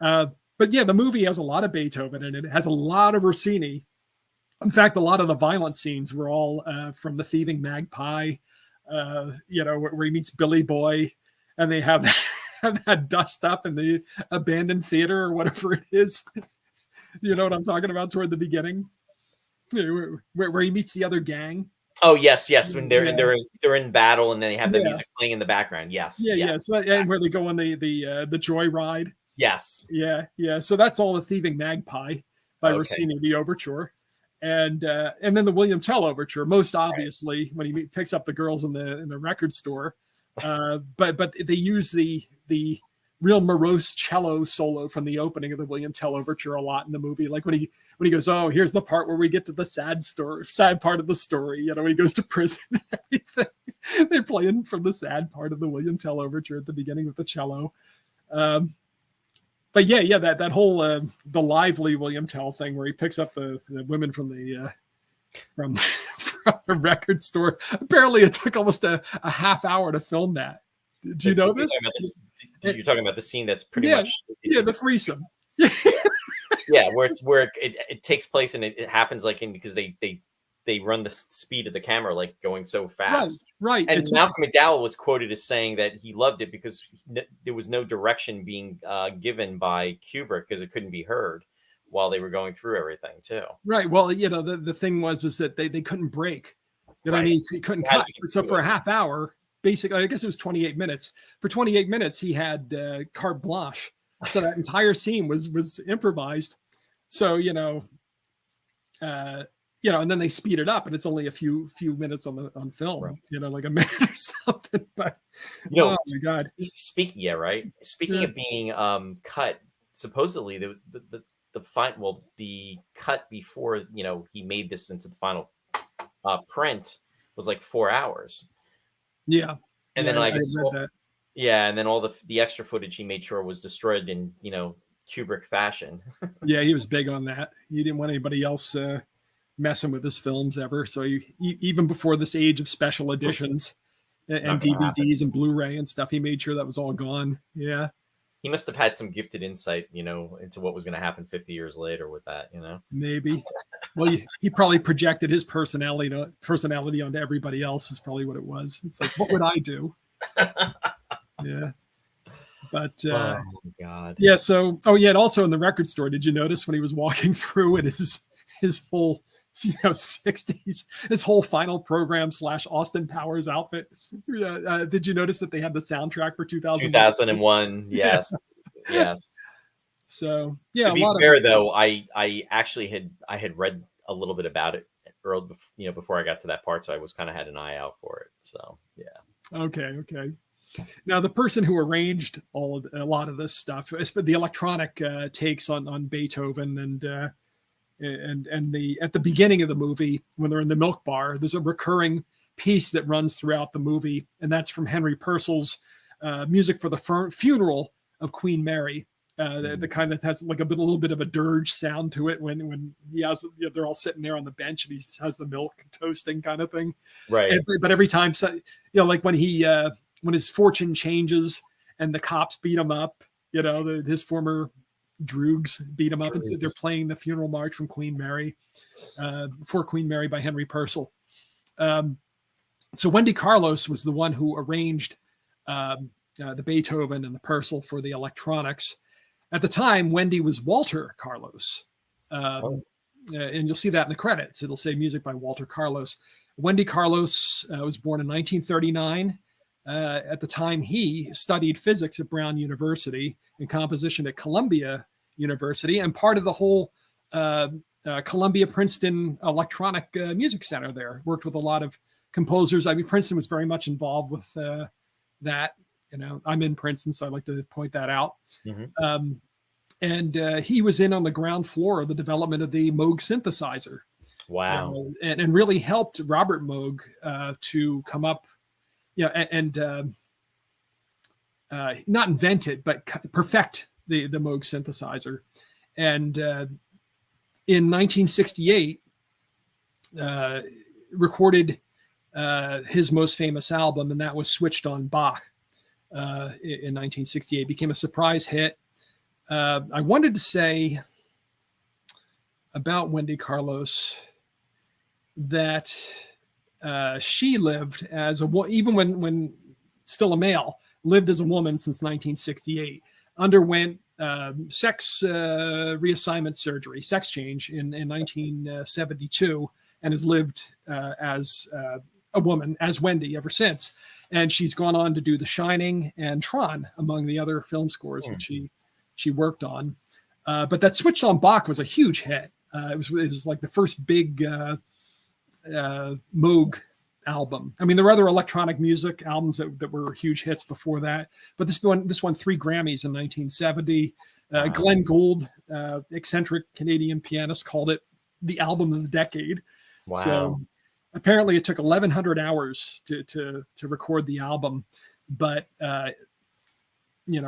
But yeah, the movie has a lot of Beethoven in it. It has a lot of Rossini. In fact, a lot of the violent scenes were all from The Thieving Magpie, where he meets Billy Boy, and they have that dust up in the abandoned theater or whatever it is. You know what I'm talking about toward the beginning, where he meets the other gang. Oh yes, when they're in battle and then they have the music playing in the background. Yes, yes. And where they go on the joy ride. Yes. Yeah. So that's all The Thieving Magpie by Rossini, the overture. And then the William Tell overture, most obviously, when he picks up the girls in the record store. But they use the real morose cello solo from the opening of the William Tell overture a lot in the movie. Like when he goes, oh, here's the part where we get to the sad part of the story. When he goes to prison and everything. They're playing from the sad part of the William Tell overture at the beginning with the cello. But yeah, that whole the lively William Tell thing where he picks up the women from the record store. Apparently, it took almost a half hour to film that. Did you know this? You're talking about the scene that's pretty much the threesome. Yeah, where it takes place and it happens because they run the speed of the camera like going so fast. Right. And Malcolm McDowell was quoted as saying that he loved it because there was no direction being given by Kubrick because it couldn't be heard while they were going through everything too. Right. Well, the thing was that they couldn't break. You know what I mean? He couldn't cut. So for a half hour, basically, I guess it was 28 minutes. For 28 minutes, he had carte blanche. So that entire scene was improvised. So, and then they speed it up and it's only a few minutes on film, right. Like a minute or something. But oh my God. Speaking of being cut, supposedly the cut before, he made this into the final print was like 4 hours. Yeah. And then and then all the extra footage he made sure was destroyed in, Kubrick fashion. Yeah, he was big on that. He didn't want anybody else messing with his films ever. So even before this age of special editions and DVDs and Blu-ray and stuff, he made sure that was all gone. Yeah. He must have had some gifted insight, into what was going to happen 50 years later with that, Maybe. Well, he probably projected his personality onto everybody else is probably what it was. It's like, what would I do? Yeah. But oh my God. Yeah. So, and also in the record store, did you notice when he was walking through it, his whole 60s, his whole Final Program / Austin Powers outfit? Did you notice that they had the soundtrack for 2001? Yes. Yes. So yeah. To be fair, though, I actually had read a little bit about it early, before I got to that part, so I was kind of had an eye out for it. So yeah. Okay. Now, the person who arranged a lot of this stuff, the electronic takes on Beethoven and at the beginning of the movie when they're in the milk bar, there's a recurring piece that runs throughout the movie, and that's from Henry Purcell's music for the funeral of Queen Mary. The kind that has like a little bit of a dirge sound to it when he has they're all sitting there on the bench and he has the milk toasting kind of thing. Right. But every time, like when his fortune changes and the cops beat him up, his former droogs beat him up and they're playing the funeral march from Queen Mary, for Queen Mary by Henry Purcell. So Wendy Carlos was the one who arranged the Beethoven and the Purcell for the electronics. At the time, Wendy was Walter Carlos. And you'll see that in the credits. It'll say music by Walter Carlos. Wendy Carlos was born in 1939. At the time, he studied physics at Brown University and composition at Columbia University, and part of the whole Columbia-Princeton Electronic Music Center there. Worked with a lot of composers. I mean, Princeton was very much involved with that. I'm in Princeton, so I like to point that out. Mm-hmm. And he was in on the ground floor of the development of the Moog synthesizer. Wow. And really helped Robert Moog to come up, and not invent it, but perfect the Moog synthesizer. And in 1968, recorded his most famous album, and that was Switched on Bach in 1968. Became a surprise hit. I wanted to say about Wendy Carlos that she lived as even when still a male, lived as a woman since 1968, underwent sex reassignment surgery, sex change in 1972, and has lived as a woman, as Wendy, ever since. And she's gone on to do The Shining and Tron, among the other film scores that she worked on. But that Switched on Bach was a huge hit. It was like the first big Moog album. I mean, there were other electronic music albums that were huge hits before that, but this won 3 Grammys in 1970. Wow. Glenn Gould, eccentric Canadian pianist, called it the album of the decade. Wow. So apparently it took 1,100 hours to record the album, but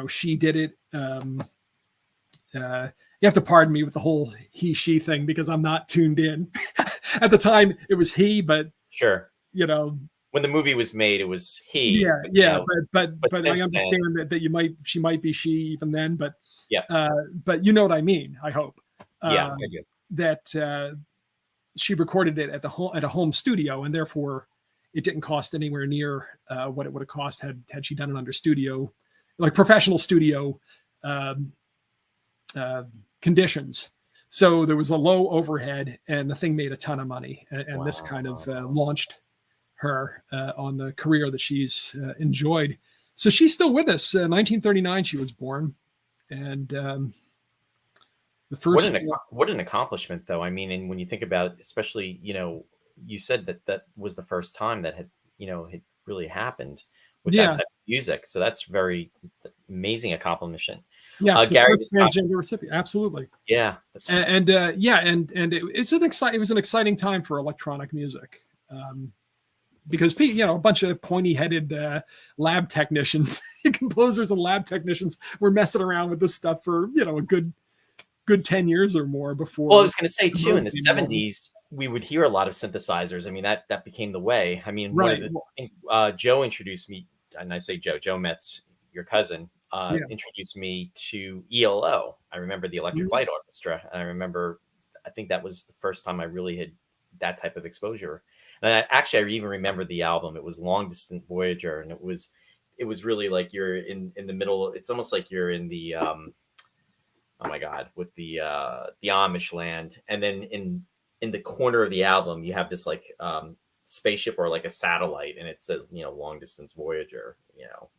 she did it. You have to pardon me with the whole he-she thing because I'm not tuned in. At the time, it was he, but sure, when the movie was made, it was he. But I understand that she might be she even then. But yeah, but you know what I mean. I hope. Yeah, I do. That she recorded it at a home studio, and therefore it didn't cost anywhere near what it would have cost had she done it under studio, like professional studio conditions. So there was a low overhead, and the thing made a ton of money, and this kind of launched her on the career that she's enjoyed. So she's still with us. 1939, she was born, and the first. What an accomplishment, though. I mean, and when you think about it, especially, you said that was the first time that had really happened with that type of music. So that's very amazing accomplishment. Yes, Gary, first transgender recipient, absolutely. Yeah, and it was an exciting time for electronic music, because a bunch of pointy-headed lab technicians, composers, and lab technicians were messing around with this stuff for a good 10 years or more before. Well, I was going to say too, in the 70s, we would hear a lot of synthesizers. I mean, that became the way. I mean, right. Joe introduced me, and I say Joe Metz, your cousin. Introduced me to ELO. I remember the Electric Light Orchestra. And I think that was the first time I really had that type of exposure. And I even remember the album. It was Long Distant Voyager. And it was really like you're in the middle. It's almost like you're in the, with the Amish land. And then in the corner of the album, you have this like spaceship or like a satellite, and it says Long Distance Voyager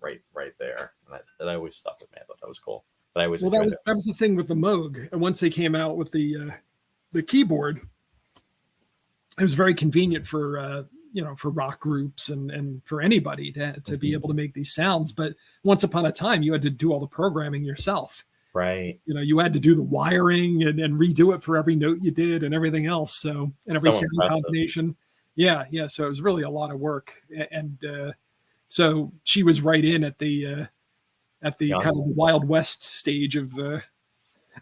right there, and that always stuck with me. I thought that was cool. But that was the thing with the Moog, and once they came out with the keyboard, it was very convenient for for rock groups and for anybody to be able to make these sounds. But once upon a time, you had to do all the programming yourself. Right. You had to do the wiring and redo it for every note you did and everything else. So, and every sound combination. Yeah. So it was really a lot of work. And so she was right in at the kind of the Wild West stage of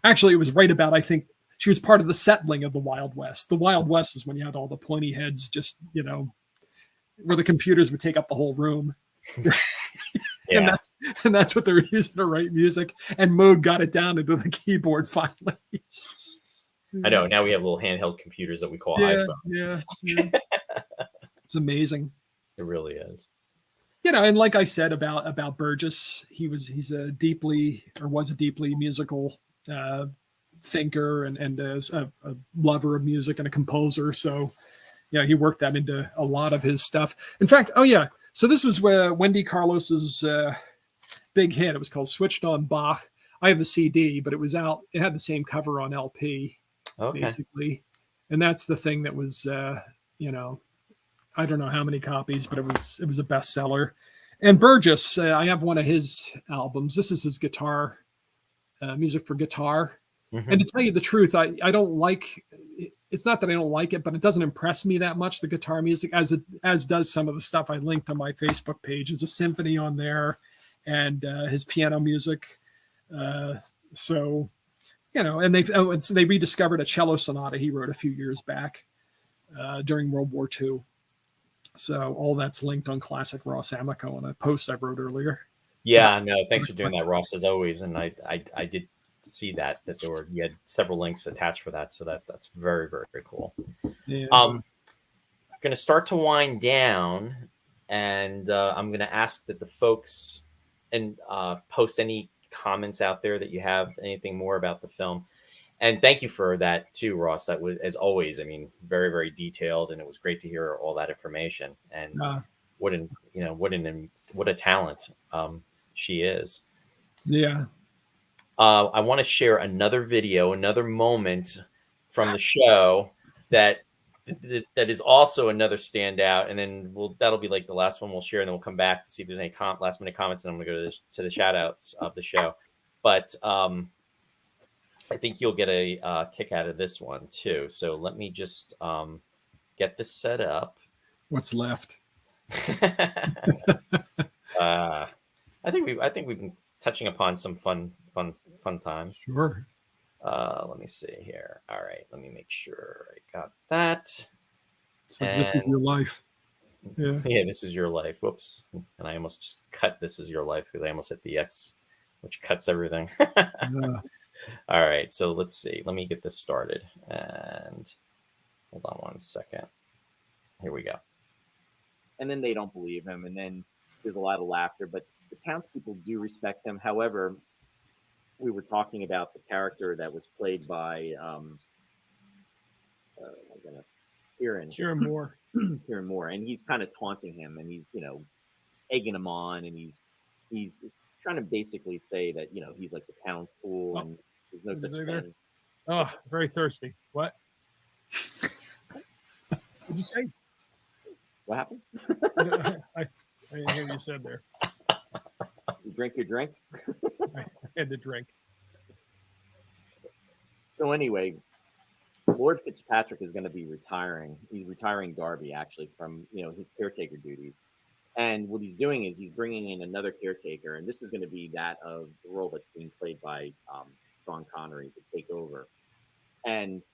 actually, it was right about, I think she was part of the settling of the Wild West. The Wild West is when you had all the pointy heads just, where the computers would take up the whole room. Yeah. and that's what they're using to write music. And Moog got it down into the keyboard finally. I know. Now we have little handheld computers that we call iPhone. Yeah. It's amazing. It really is. And like I said about Burgess, he's a deeply musical thinker and as a lover of music and a composer. So he worked that into a lot of his stuff. In fact, so this was Wendy Carlos's big hit. It was called Switched on Bach. I have the CD, but it had the same cover on LP, basically. And that's the thing that was, I don't know how many copies, but it was a bestseller. And Burgess, I have one of his albums. This is his guitar, music for guitar. Mm-hmm. And to tell you the truth, I don't like. It's not that I don't like it, but it doesn't impress me that much. The guitar music, as does some of the stuff I linked on my Facebook page. There's a symphony on there, and his piano music. So and they rediscovered a cello sonata he wrote a few years back during World War II. So all that's linked on Classic Ross Amico on a post I wrote earlier. Yeah, no, thanks for doing that, Ross, as always. And I did see that you had several links attached for that, so that's very, very, very cool. Yeah. I'm going to start to wind down, and I'm going to ask that the folks and post any comments out there that you have anything more about the film. And thank you for that too, Ross. That was, as always, I mean, very, very detailed, and it was great to hear all that information. And what a talent she is. Yeah. I want to share another video, another moment from the show that is also another standout, and then that'll be like the last one we'll share, and then we'll come back to see if there's any last minute comments, and I'm going to go to the shout outs of the show. But I think you'll get a kick out of this one too. So let me just get this set up. What's left? I think we've been touching upon some fun times. Sure. Let me see here. All right, let me make sure I got that. So this is your life. Yeah. Yeah, this is your life. Whoops. And I almost just cut "This Is Your Life" because I almost hit the X, which cuts everything. Yeah. All right, so let's see. Let me get this started. And hold on one second. Here we go. And then they don't believe him, and then there's a lot of laughter, but the townspeople do respect him. However, we were talking about the character that was played by Kieran Moore. Kieran Moore, and he's kind of taunting him, and he's egging him on, and he's trying to basically say that he's like the town fool, and there's no such thing. Oh, very thirsty. What? What did you say? What happened? I didn't hear what you said there. You drink your drink? I had to drink. So anyway, Lord Fitzpatrick is going to be retiring. He's retiring Darby, actually, from his caretaker duties. And what he's doing is he's bringing in another caretaker, and this is going to be that of the role that's being played by Sean Connery to take over. And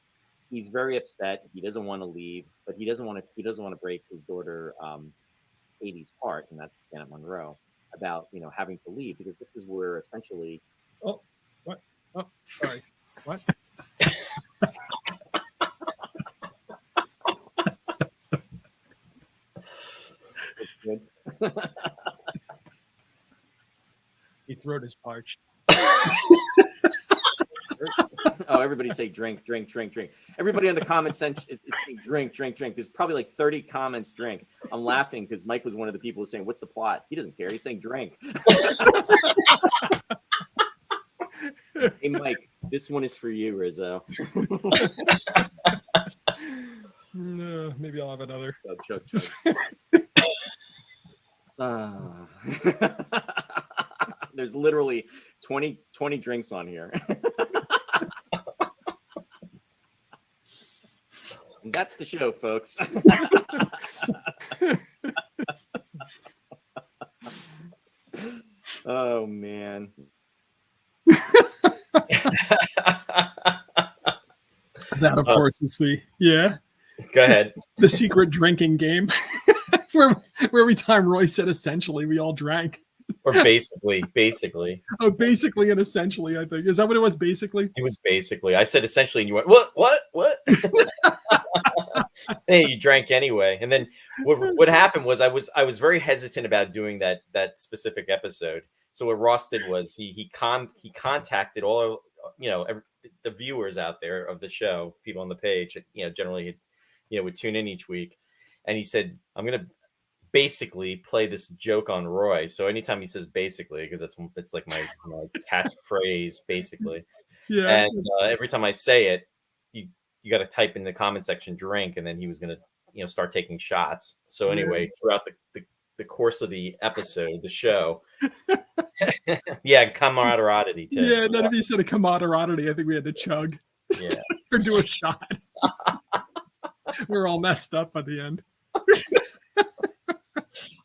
he's very upset. He doesn't want to leave, but he doesn't want to break his daughter Katie's heart, and that's Janet Monroe, about having to leave, because this is where essentially. Oh, what? Oh, sorry. What? Your throat is parched. Oh, everybody say drink, drink, drink, drink. Everybody in the comments saying drink, drink, drink. There's probably like 30 comments drink. I'm laughing because Mike was one of the people who's saying, "What's the plot?" He doesn't care. He's saying drink. Hey, Mike, this one is for you, Rizzo. No, maybe I'll have another. Chug. There's literally 20 drinks on here. And that's the show, folks. Oh, man. That, of course, is Go ahead. the secret drinking game where every time Roy said essentially, we all drank. Or basically. Oh, basically and essentially, I think. Is that what it was, basically? It was basically. I said essentially, and you went, what? Hey, you drank anyway. And then what happened was I was very hesitant about doing that specific episode. So what Ross did was he contacted all the viewers out there of the show, people on the page, generally would tune in each week, and he said, "I'm gonna basically play this joke on Roy." So anytime he says basically, because it's like my catchphrase, basically. Yeah. And every time I say it, you got to type in the comment section "drink," and then he was gonna start taking shots. So anyway, throughout the course of the episode, the show, yeah, camaraderie too. Yeah, none of you said a camaraderie. I think we had to chug. Yeah. Or do a shot. We were all messed up by the end.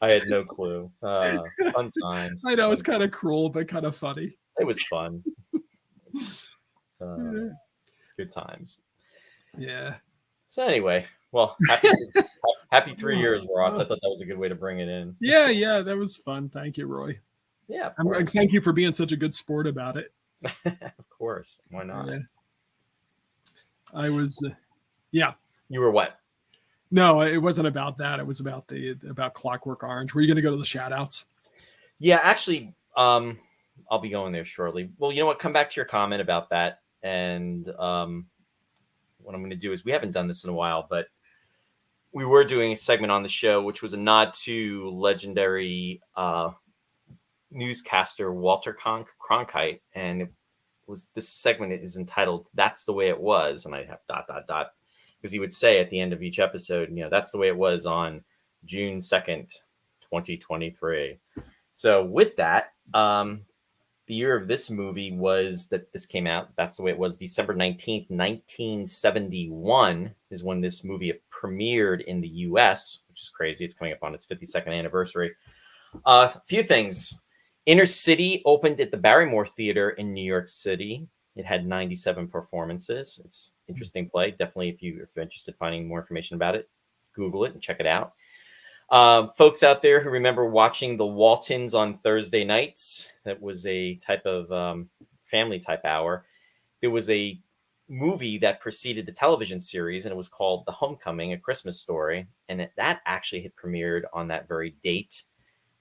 I had no clue. Fun times. I know, it's kind of cruel, but kind of funny. It was fun. Good times. Yeah. So anyway, well, happy 3 years, Ross. I thought that was a good way to bring it in. Yeah, that was fun. Thank you, Roy. Yeah, Thank you for being such a good sport about it. of course. Why not? Yeah. I was, yeah. You were what? No, it wasn't about that. It was about Clockwork Orange. Were you going to go to the shout outs? Yeah, actually, I'll be going there shortly. Well, you know what? Come back to your comment about that. And what I'm going to do is, we haven't done this in a while, but we were doing a segment on the show, which was a nod to legendary newscaster Walter Cronkite. And this segment is entitled "That's the Way It Was," and I have ... because he would say at the end of each episode, that's the way it was on June 2nd, 2023. So with that, the year of this movie was that this came out. That's the way it was. December 19th, 1971 is when this movie premiered in the US, which is crazy. It's coming up on its 52nd anniversary. A few things. Inner City opened at the Barrymore Theater in New York City. It had 97 performances. It's an interesting play. Definitely, if you're interested in finding more information about it, Google it and check it out. Folks out there who remember watching the Waltons on Thursday nights, that was a type of family type hour. There was a movie that preceded the television series, and it was called The Homecoming, A Christmas Story. And that actually had premiered on that very date.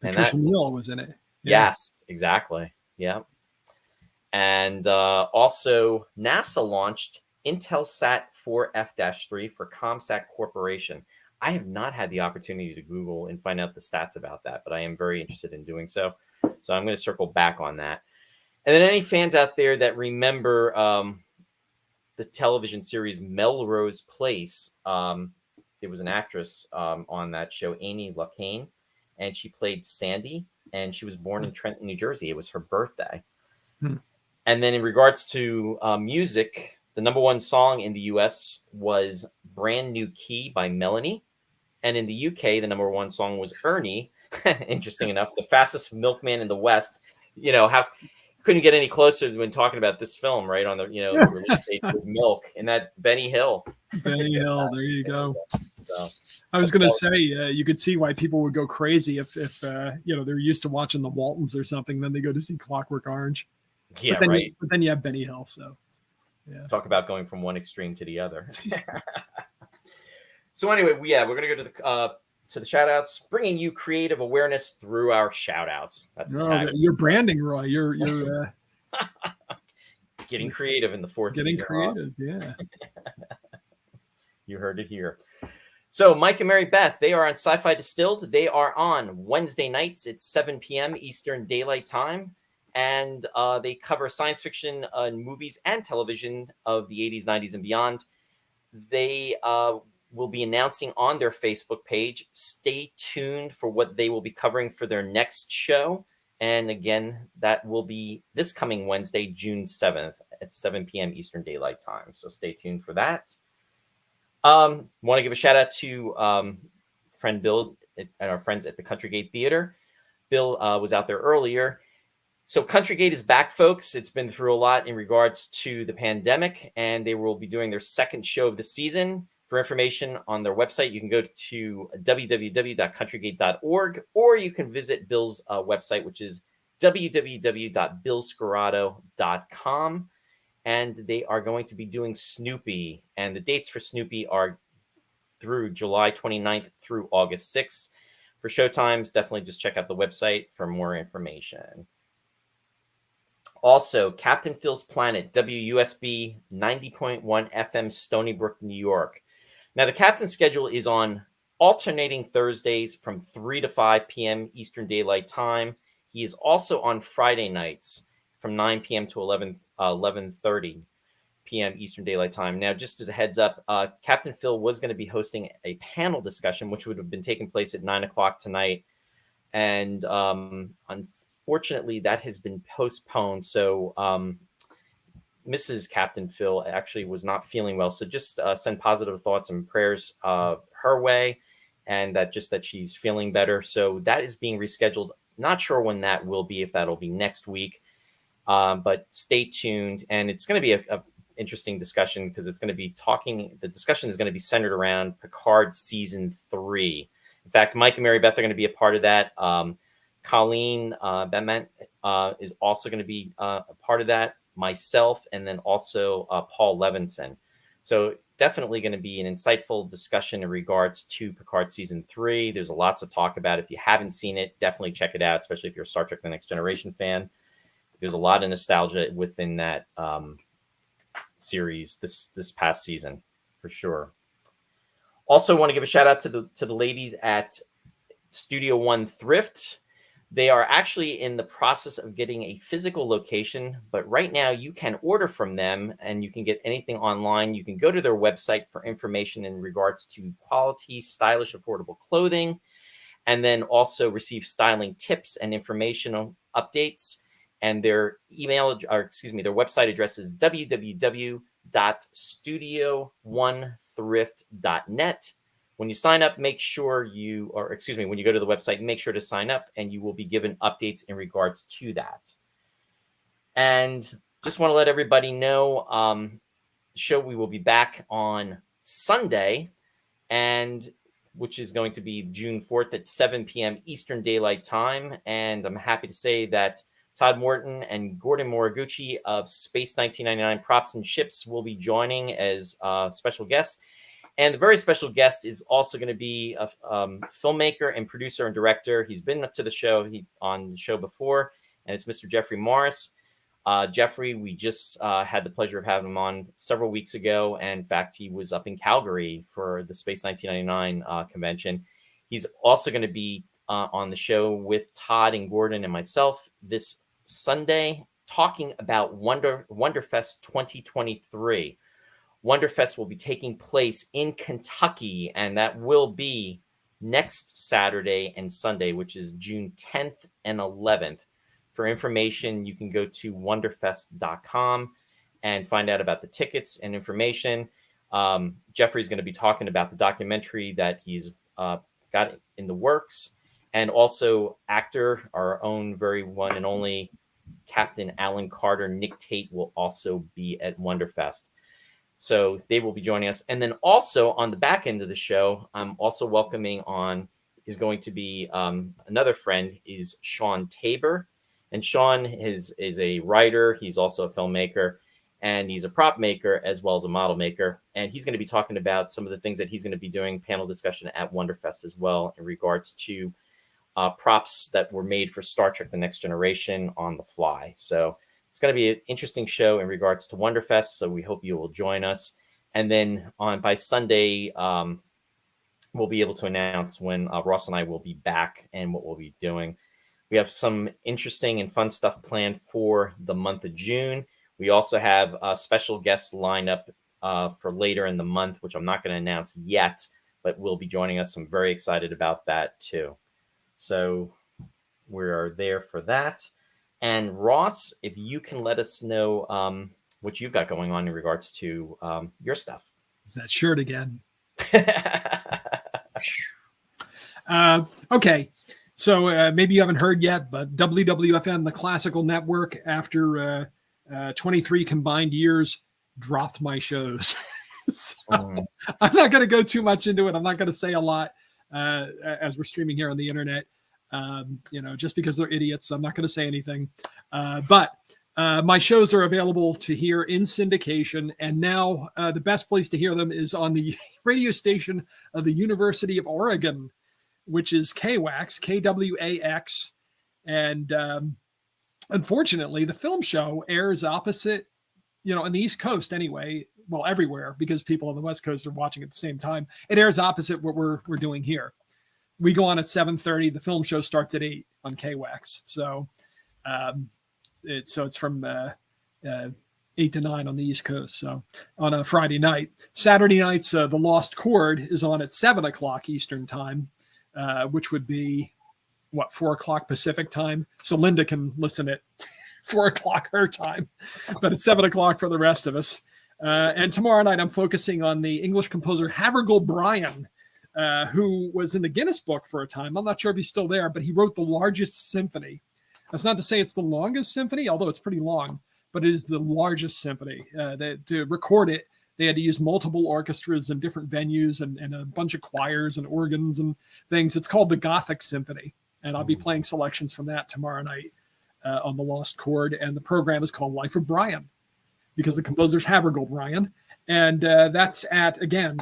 Patricia Neal was in it. Yeah. Yes, exactly. Yeah. And also, NASA launched Intelsat 4F-3 for ComSat Corporation. I have not had the opportunity to Google and find out the stats about that, but I am very interested in doing so. So I'm going to circle back on that. And then any fans out there that remember the television series Melrose Place, there was an actress on that show, Amy Locane, and she played Sandy, and she was born in Trenton, New Jersey. It was her birthday. And then in regards to music, the number one song in the US was Brand New Key by Melanie. And in the UK, the number one song was Ernie. Interesting enough, the fastest milkman in the West. How couldn't get any closer when talking about this film, right? On the the release date with Milk, and that Benny Hill. Benny Hill, there you go. So, I was going to say, you could see why people would go crazy if they're used to watching the Waltons or something, then they go to see Clockwork Orange. Yeah, right. But then you have Benny Hill, so yeah. Talk about going from one extreme to the other. So anyway, we're going to go to the shout outs, bringing you creative awareness through our shout outs. That's the tag. You're branding, Roy. You're getting creative in the fourth getting season. Creative, yeah. You heard it here. So Mike and Mary Beth, they are on Sci-Fi Distilled. They are on Wednesday nights at 7 p.m. Eastern Daylight Time. And they cover science fiction movies and television of the 80s, 90s, and beyond. They will be announcing on their Facebook page. Stay tuned for what they will be covering for their next show. And again, that will be this coming Wednesday, June 7th at 7 p.m. Eastern Daylight Time. So stay tuned for that. Want to give a shout out to friend Bill and our friends at the Country Gate Theater. Bill was out there earlier. So Country Gate is back, folks. It's been through a lot in regards to the pandemic, and they will be doing their second show of the season. For information on their website, you can go to www.countrygate.org, or you can visit Bill's website, which is www.billscorado.com. And they are going to be doing Snoopy, and the dates for Snoopy are through July 29th through August 6th. For showtimes, definitely just check out the website for more information. Also, Captain Phil's Planet, WUSB 90.1 FM, Stony Brook, New York. Now, the captain's schedule is on alternating Thursdays from 3 to 5 p.m. Eastern Daylight Time. He is also on Friday nights from 9 p.m. to 11:30 p.m. Eastern Daylight Time. Now, just as a heads up, Captain Phil was going to be hosting a panel discussion, which would have been taking place at 9 o'clock tonight. And unfortunately, that has been postponed. So Mrs. Captain Phil actually was not feeling well. So just send positive thoughts and prayers her way, and that she's feeling better. So that is being rescheduled. Not sure when that will be, if that'll be next week. But stay tuned, and it's going to be a interesting discussion because it's going to be the discussion is going to be centered around Picard season 3. In fact, Mike and Mary Beth are going to be a part of that. Colleen Bement is also going to be a part of that, myself, and then also Paul Levinson. So definitely going to be an insightful discussion in regards to Picard season 3. There's lots to talk about. If you haven't seen it, definitely check it out, especially if you're a Star Trek The Next Generation fan. There's a lot of nostalgia within that series this past season, for sure. Also want to give a shout out to the ladies at Studio One Thrift. They are actually in the process of getting a physical location, but right now you can order from them and you can get anything online. You can go to their website for information in regards to quality, stylish, affordable clothing, and then also receive styling tips and informational updates. And their their website address is www.studio1thrift.net. When you sign up, when you go to the website, make sure to sign up and you will be given updates in regards to that. And just want to let everybody know, the show, we will be back on Sunday, and which is going to be June 4th at 7 p.m. Eastern Daylight Time. And I'm happy to say that Todd Morton and Gordon Moriguchi of Space 1999 Props and Ships will be joining as special guests. And the very special guest is also going to be a filmmaker and producer and director. He's been up to the show, on the show before, and it's Mr. Jeffrey Morris. Jeffrey, we just had the pleasure of having him on several weeks ago. And in fact, he was up in Calgary for the Space 1999 convention. He's also going to be on the show with Todd and Gordon and myself this Sunday, talking about Wonderfest 2023. Wonderfest will be taking place in Kentucky, and that will be next Saturday and Sunday, which is June 10th and 11th. For information, you can go to wonderfest.com and find out about the tickets and information. Jeffrey's going to be talking about the documentary that he's got in the works, and also actor, our own very one and only Captain Alan Carter, Nick Tate, will also be at Wonderfest. So they will be joining us. And then also on the back end of the show, I'm also welcoming on is going to be another friend, is Sean Tabor. And Sean is a writer. He's also a filmmaker, and he's a prop maker as well as a model maker. And he's going to be talking about some of the things that he's going to be doing, panel discussion at Wonderfest as well, in regards to props that were made for Star Trek The Next Generation on the fly. So it's going to be an interesting show in regards to Wonderfest, so we hope you will join us. And then by Sunday, we'll be able to announce when Ross and I will be back and what we'll be doing. We have some interesting and fun stuff planned for the month of June. We also have special guests lined up for later in the month, which I'm not going to announce yet, but will be joining us. I'm very excited about that too. So we're there for that. And Ross, if you can let us know what you've got going on in regards to your stuff. Is that shirt again? Okay. So maybe you haven't heard yet, but WWFM, the classical network, after 23 combined years, dropped my shows. So I'm not going to go too much into it. I'm not going to say a lot as we're streaming here on the internet. Just because they're idiots, I'm not going to say anything. But my shows are available to hear in syndication. And now the best place to hear them is on the radio station of the University of Oregon, which is KWAX, KWAX. And unfortunately, the film show airs opposite, on the East Coast anyway. Well, everywhere, because people on the West Coast are watching at the same time. It airs opposite what we're doing here. We go on at 7:30. The film show starts at 8 on KWAX. So it's from 8 to 9 on the East Coast. So on a Friday night. Saturday nights, The Lost Chord is on at 7 o'clock Eastern time, which would be, 4 o'clock Pacific time. So Linda can listen at 4 o'clock her time, but it's 7 o'clock for the rest of us. And tomorrow night, I'm focusing on the English composer Havergal Brian, who was in the Guinness Book for a time. I'm not sure if he's still there, but he wrote the largest symphony That's not to say it's the longest symphony, although it's pretty long, but it is the largest symphony. To record it, they had to use multiple orchestras in different venues and a bunch of choirs and organs and things. It's called the Gothic Symphony, and I'll be playing selections from that tomorrow night on the Lost Chord. And the program is called Life of Brian, because the composer's Havergal Brian. And that's at, again,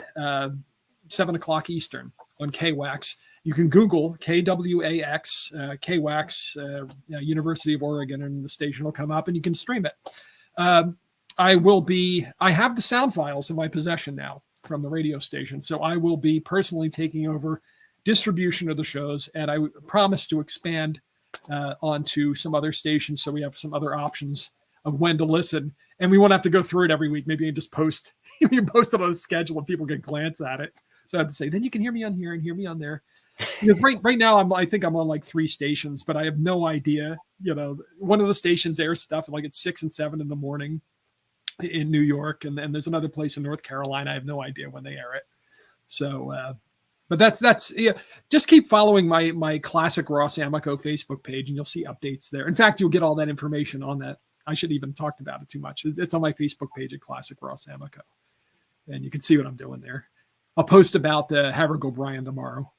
7 o'clock Eastern on KWAX. You can Google KWAX, KWAX, University of Oregon, and the station will come up and you can stream it. I have the sound files in my possession now from the radio station. So I will be personally taking over distribution of the shows, and I promise to expand onto some other stations. So we have some other options of when to listen, and we won't have to go through it every week. Maybe you just post, you post it on a schedule and people can glance at it. So I have to say, then you can hear me on here and hear me on there. Because right now I think I'm on like 3 stations, but I have no idea. One of the stations airs stuff like at 6 and 7 in the morning in New York, and there's another place in North Carolina. I have no idea when they air it. So, but that's yeah. Just keep following my Classic Ross Amico Facebook page, and you'll see updates there. In fact, you'll get all that information on that. I shouldn't even talked about it too much. It's on my Facebook page at Classic Ross Amico, and you can see what I'm doing there. I'll post about the Havergal Brian tomorrow.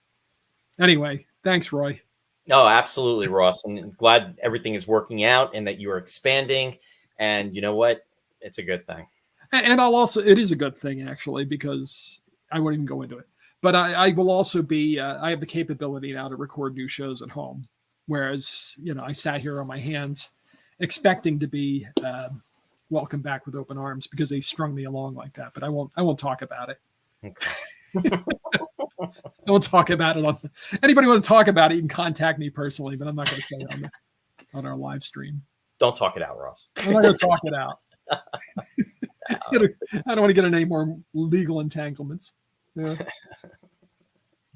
Anyway, thanks, Roy. No, absolutely, Ross. And glad everything is working out and that you are expanding. And you know what? It's a good thing. And it is a good thing, actually, because I won't even go into it. But I will also be, I have the capability now to record new shows at home. Whereas, I sat here on my hands expecting to be welcomed back with open arms because they strung me along like that. But I won't talk about it. Okay. I won't talk about it. Anybody want to talk about it, you can contact me personally, but I'm not going to say it on our live stream. Don't talk it out, Ross. I'm not going to talk it out. I don't want to get in any more legal entanglements. Yeah.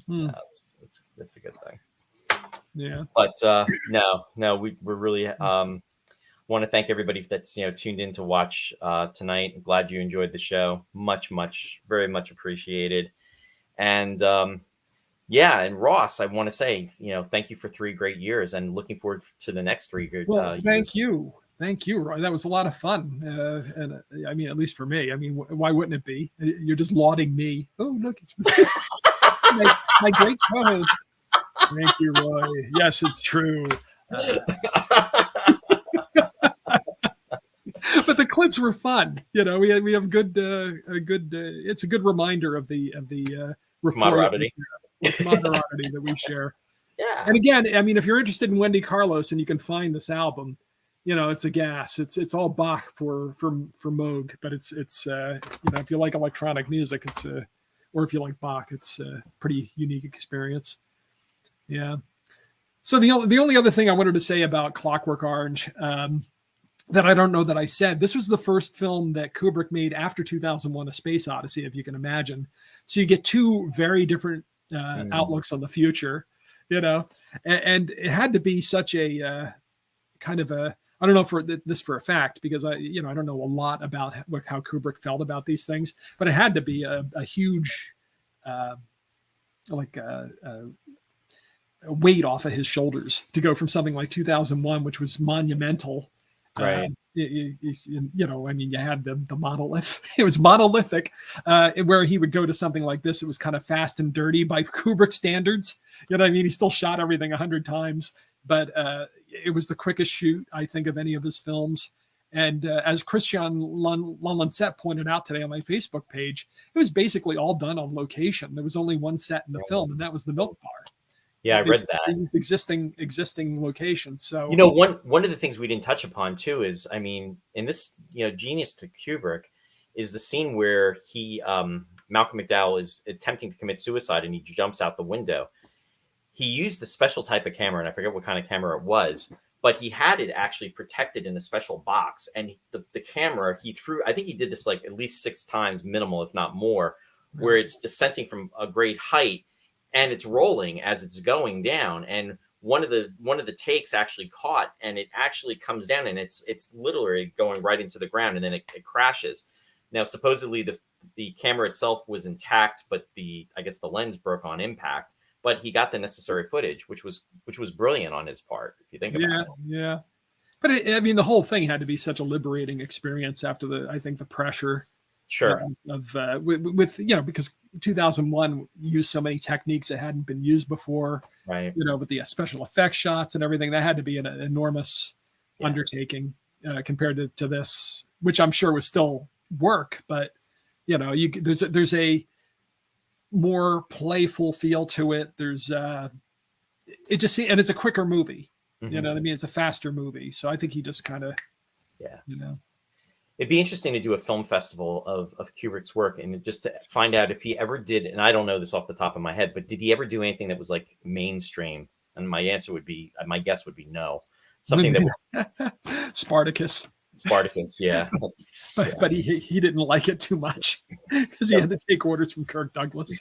That's a good thing. Yeah. But no, we're really want to thank everybody that's tuned in to watch tonight. I'm glad you enjoyed the show. Very much appreciated. And and Ross, I want to say thank you for 3 great years, and looking forward to the next 3 good. Well, thank you, Roy. That was a lot of fun, and I mean, at least for me. I mean, why wouldn't it be? You're just lauding me. Oh, look, it's my great co-host. Thank you, Roy. Yes, it's true. But the clips were fun. We have good. It's a good reminder of the camaraderie that we share. Yeah. And again, I mean, if you're interested in Wendy Carlos and you can find this album, it's a gas. It's all Bach for Moog, but it's if you like electronic music, or if you like Bach, it's a pretty unique experience. Yeah. So the only other thing I wanted to say about Clockwork Orange, that I don't know that I said, this was the first film that Kubrick made after 2001: A Space Odyssey, if you can imagine. So you get 2 very different outlooks on the future, and it had to be such a kind of a, I don't know for this for a fact, because I don't know a lot about how Kubrick felt about these things, but it had to be a huge, a weight off of his shoulders to go from something like 2001, which was monumental. Right. I mean, you had the monolith. It was monolithic, where he would go to something like this. It was kind of fast and dirty by Kubrick standards. You know what I mean? He still shot everything 100 times, but it was the quickest shoot, I think, of any of his films. And as Christian Lancet pointed out today on my Facebook page, it was basically all done on location. There was only one set in the film, and that was the milk bar. Yeah, I read that. They used existing locations. So one of the things we didn't touch upon too is, I mean, in this genius to Kubrick is the scene where he Malcolm McDowell is attempting to commit suicide and he jumps out the window. He used a special type of camera, and I forget what kind of camera it was, but he had it actually protected in a special box. And the camera he threw, I think he did this like at least 6 times minimal, if not more, where it's descending from a great height. And it's rolling as it's going down, and one of the takes actually caught, and it actually comes down, and it's literally going right into the ground, and then it crashes. Now, supposedly the camera itself was intact, but I guess the lens broke on impact. but he got the necessary footage, which was brilliant on his part, if you think about it. Yeah. But I mean, the whole thing had to be such a liberating experience after I think the pressure. Sure. With because 2001 used so many techniques that hadn't been used before. Right. With the special effects shots and everything, that had to be an enormous undertaking compared to this, which I'm sure was still work, but there's a more playful feel to it. There's and it's a quicker movie. Mm-hmm. You know what I mean? It's a faster movie. So I think he just kind of, It'd be interesting to do a film festival of Kubrick's work and just to find out if he ever did, and I don't know this off the top of my head, but did he ever do anything that was like mainstream? And my guess would be no. Something that was Spartacus. Yeah. But he didn't like it too much because he had to take orders from Kirk Douglas.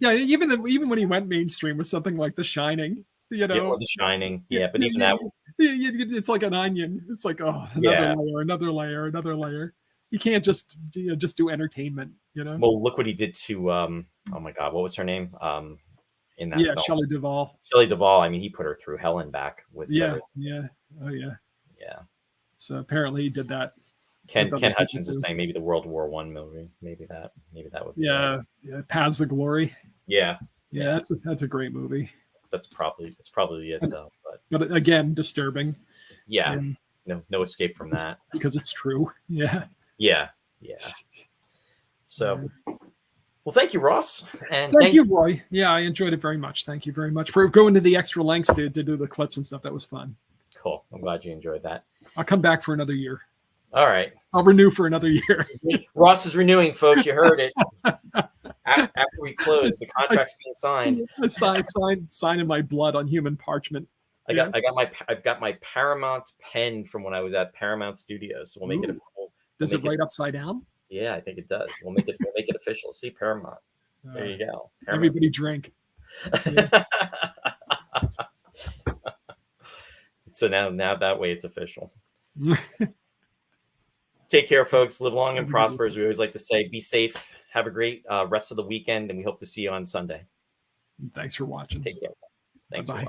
Even when he went mainstream with something like The Shining, or The Shining, but even that, it's like an onion. It's like another layer. You can't just do entertainment. Well, look what he did to oh my God, what was her name? In that film? Shelley Duvall. Shelley Duvall. I mean, he put her through hell and back with Yeah. Oh yeah. So apparently he did that. Ken Hutchins is saying maybe the World War I movie. Maybe that would be Paths of Glory. Yeah. That's a great movie. That's probably it though. But again, disturbing. Yeah. And no escape from that. Because it's true. Yeah. Yeah. So well, thank you, Ross. And thank you, Roy. Yeah, I enjoyed it very much. Thank you very much for going to the extra lengths to do the clips and stuff. That was fun. Cool. I'm glad you enjoyed that. I'll come back for another year. All right. I'll renew for another year. Ross is renewing, folks. You heard it. After we close, the contract's being signed. Sign in my blood on human parchment. I've got my Paramount pen from when I was at Paramount Studios. So we'll make it. Does it write upside down? Yeah, I think it does. We'll make it official. See Paramount. There you go. Paramount. Everybody drink. Yeah. So now that way it's official. Take care, folks. Live long and prosper, as we always like to say. Be safe. Have a great rest of the weekend, and we hope to see you on Sunday. Thanks for watching. Take care. Thanks. Bye.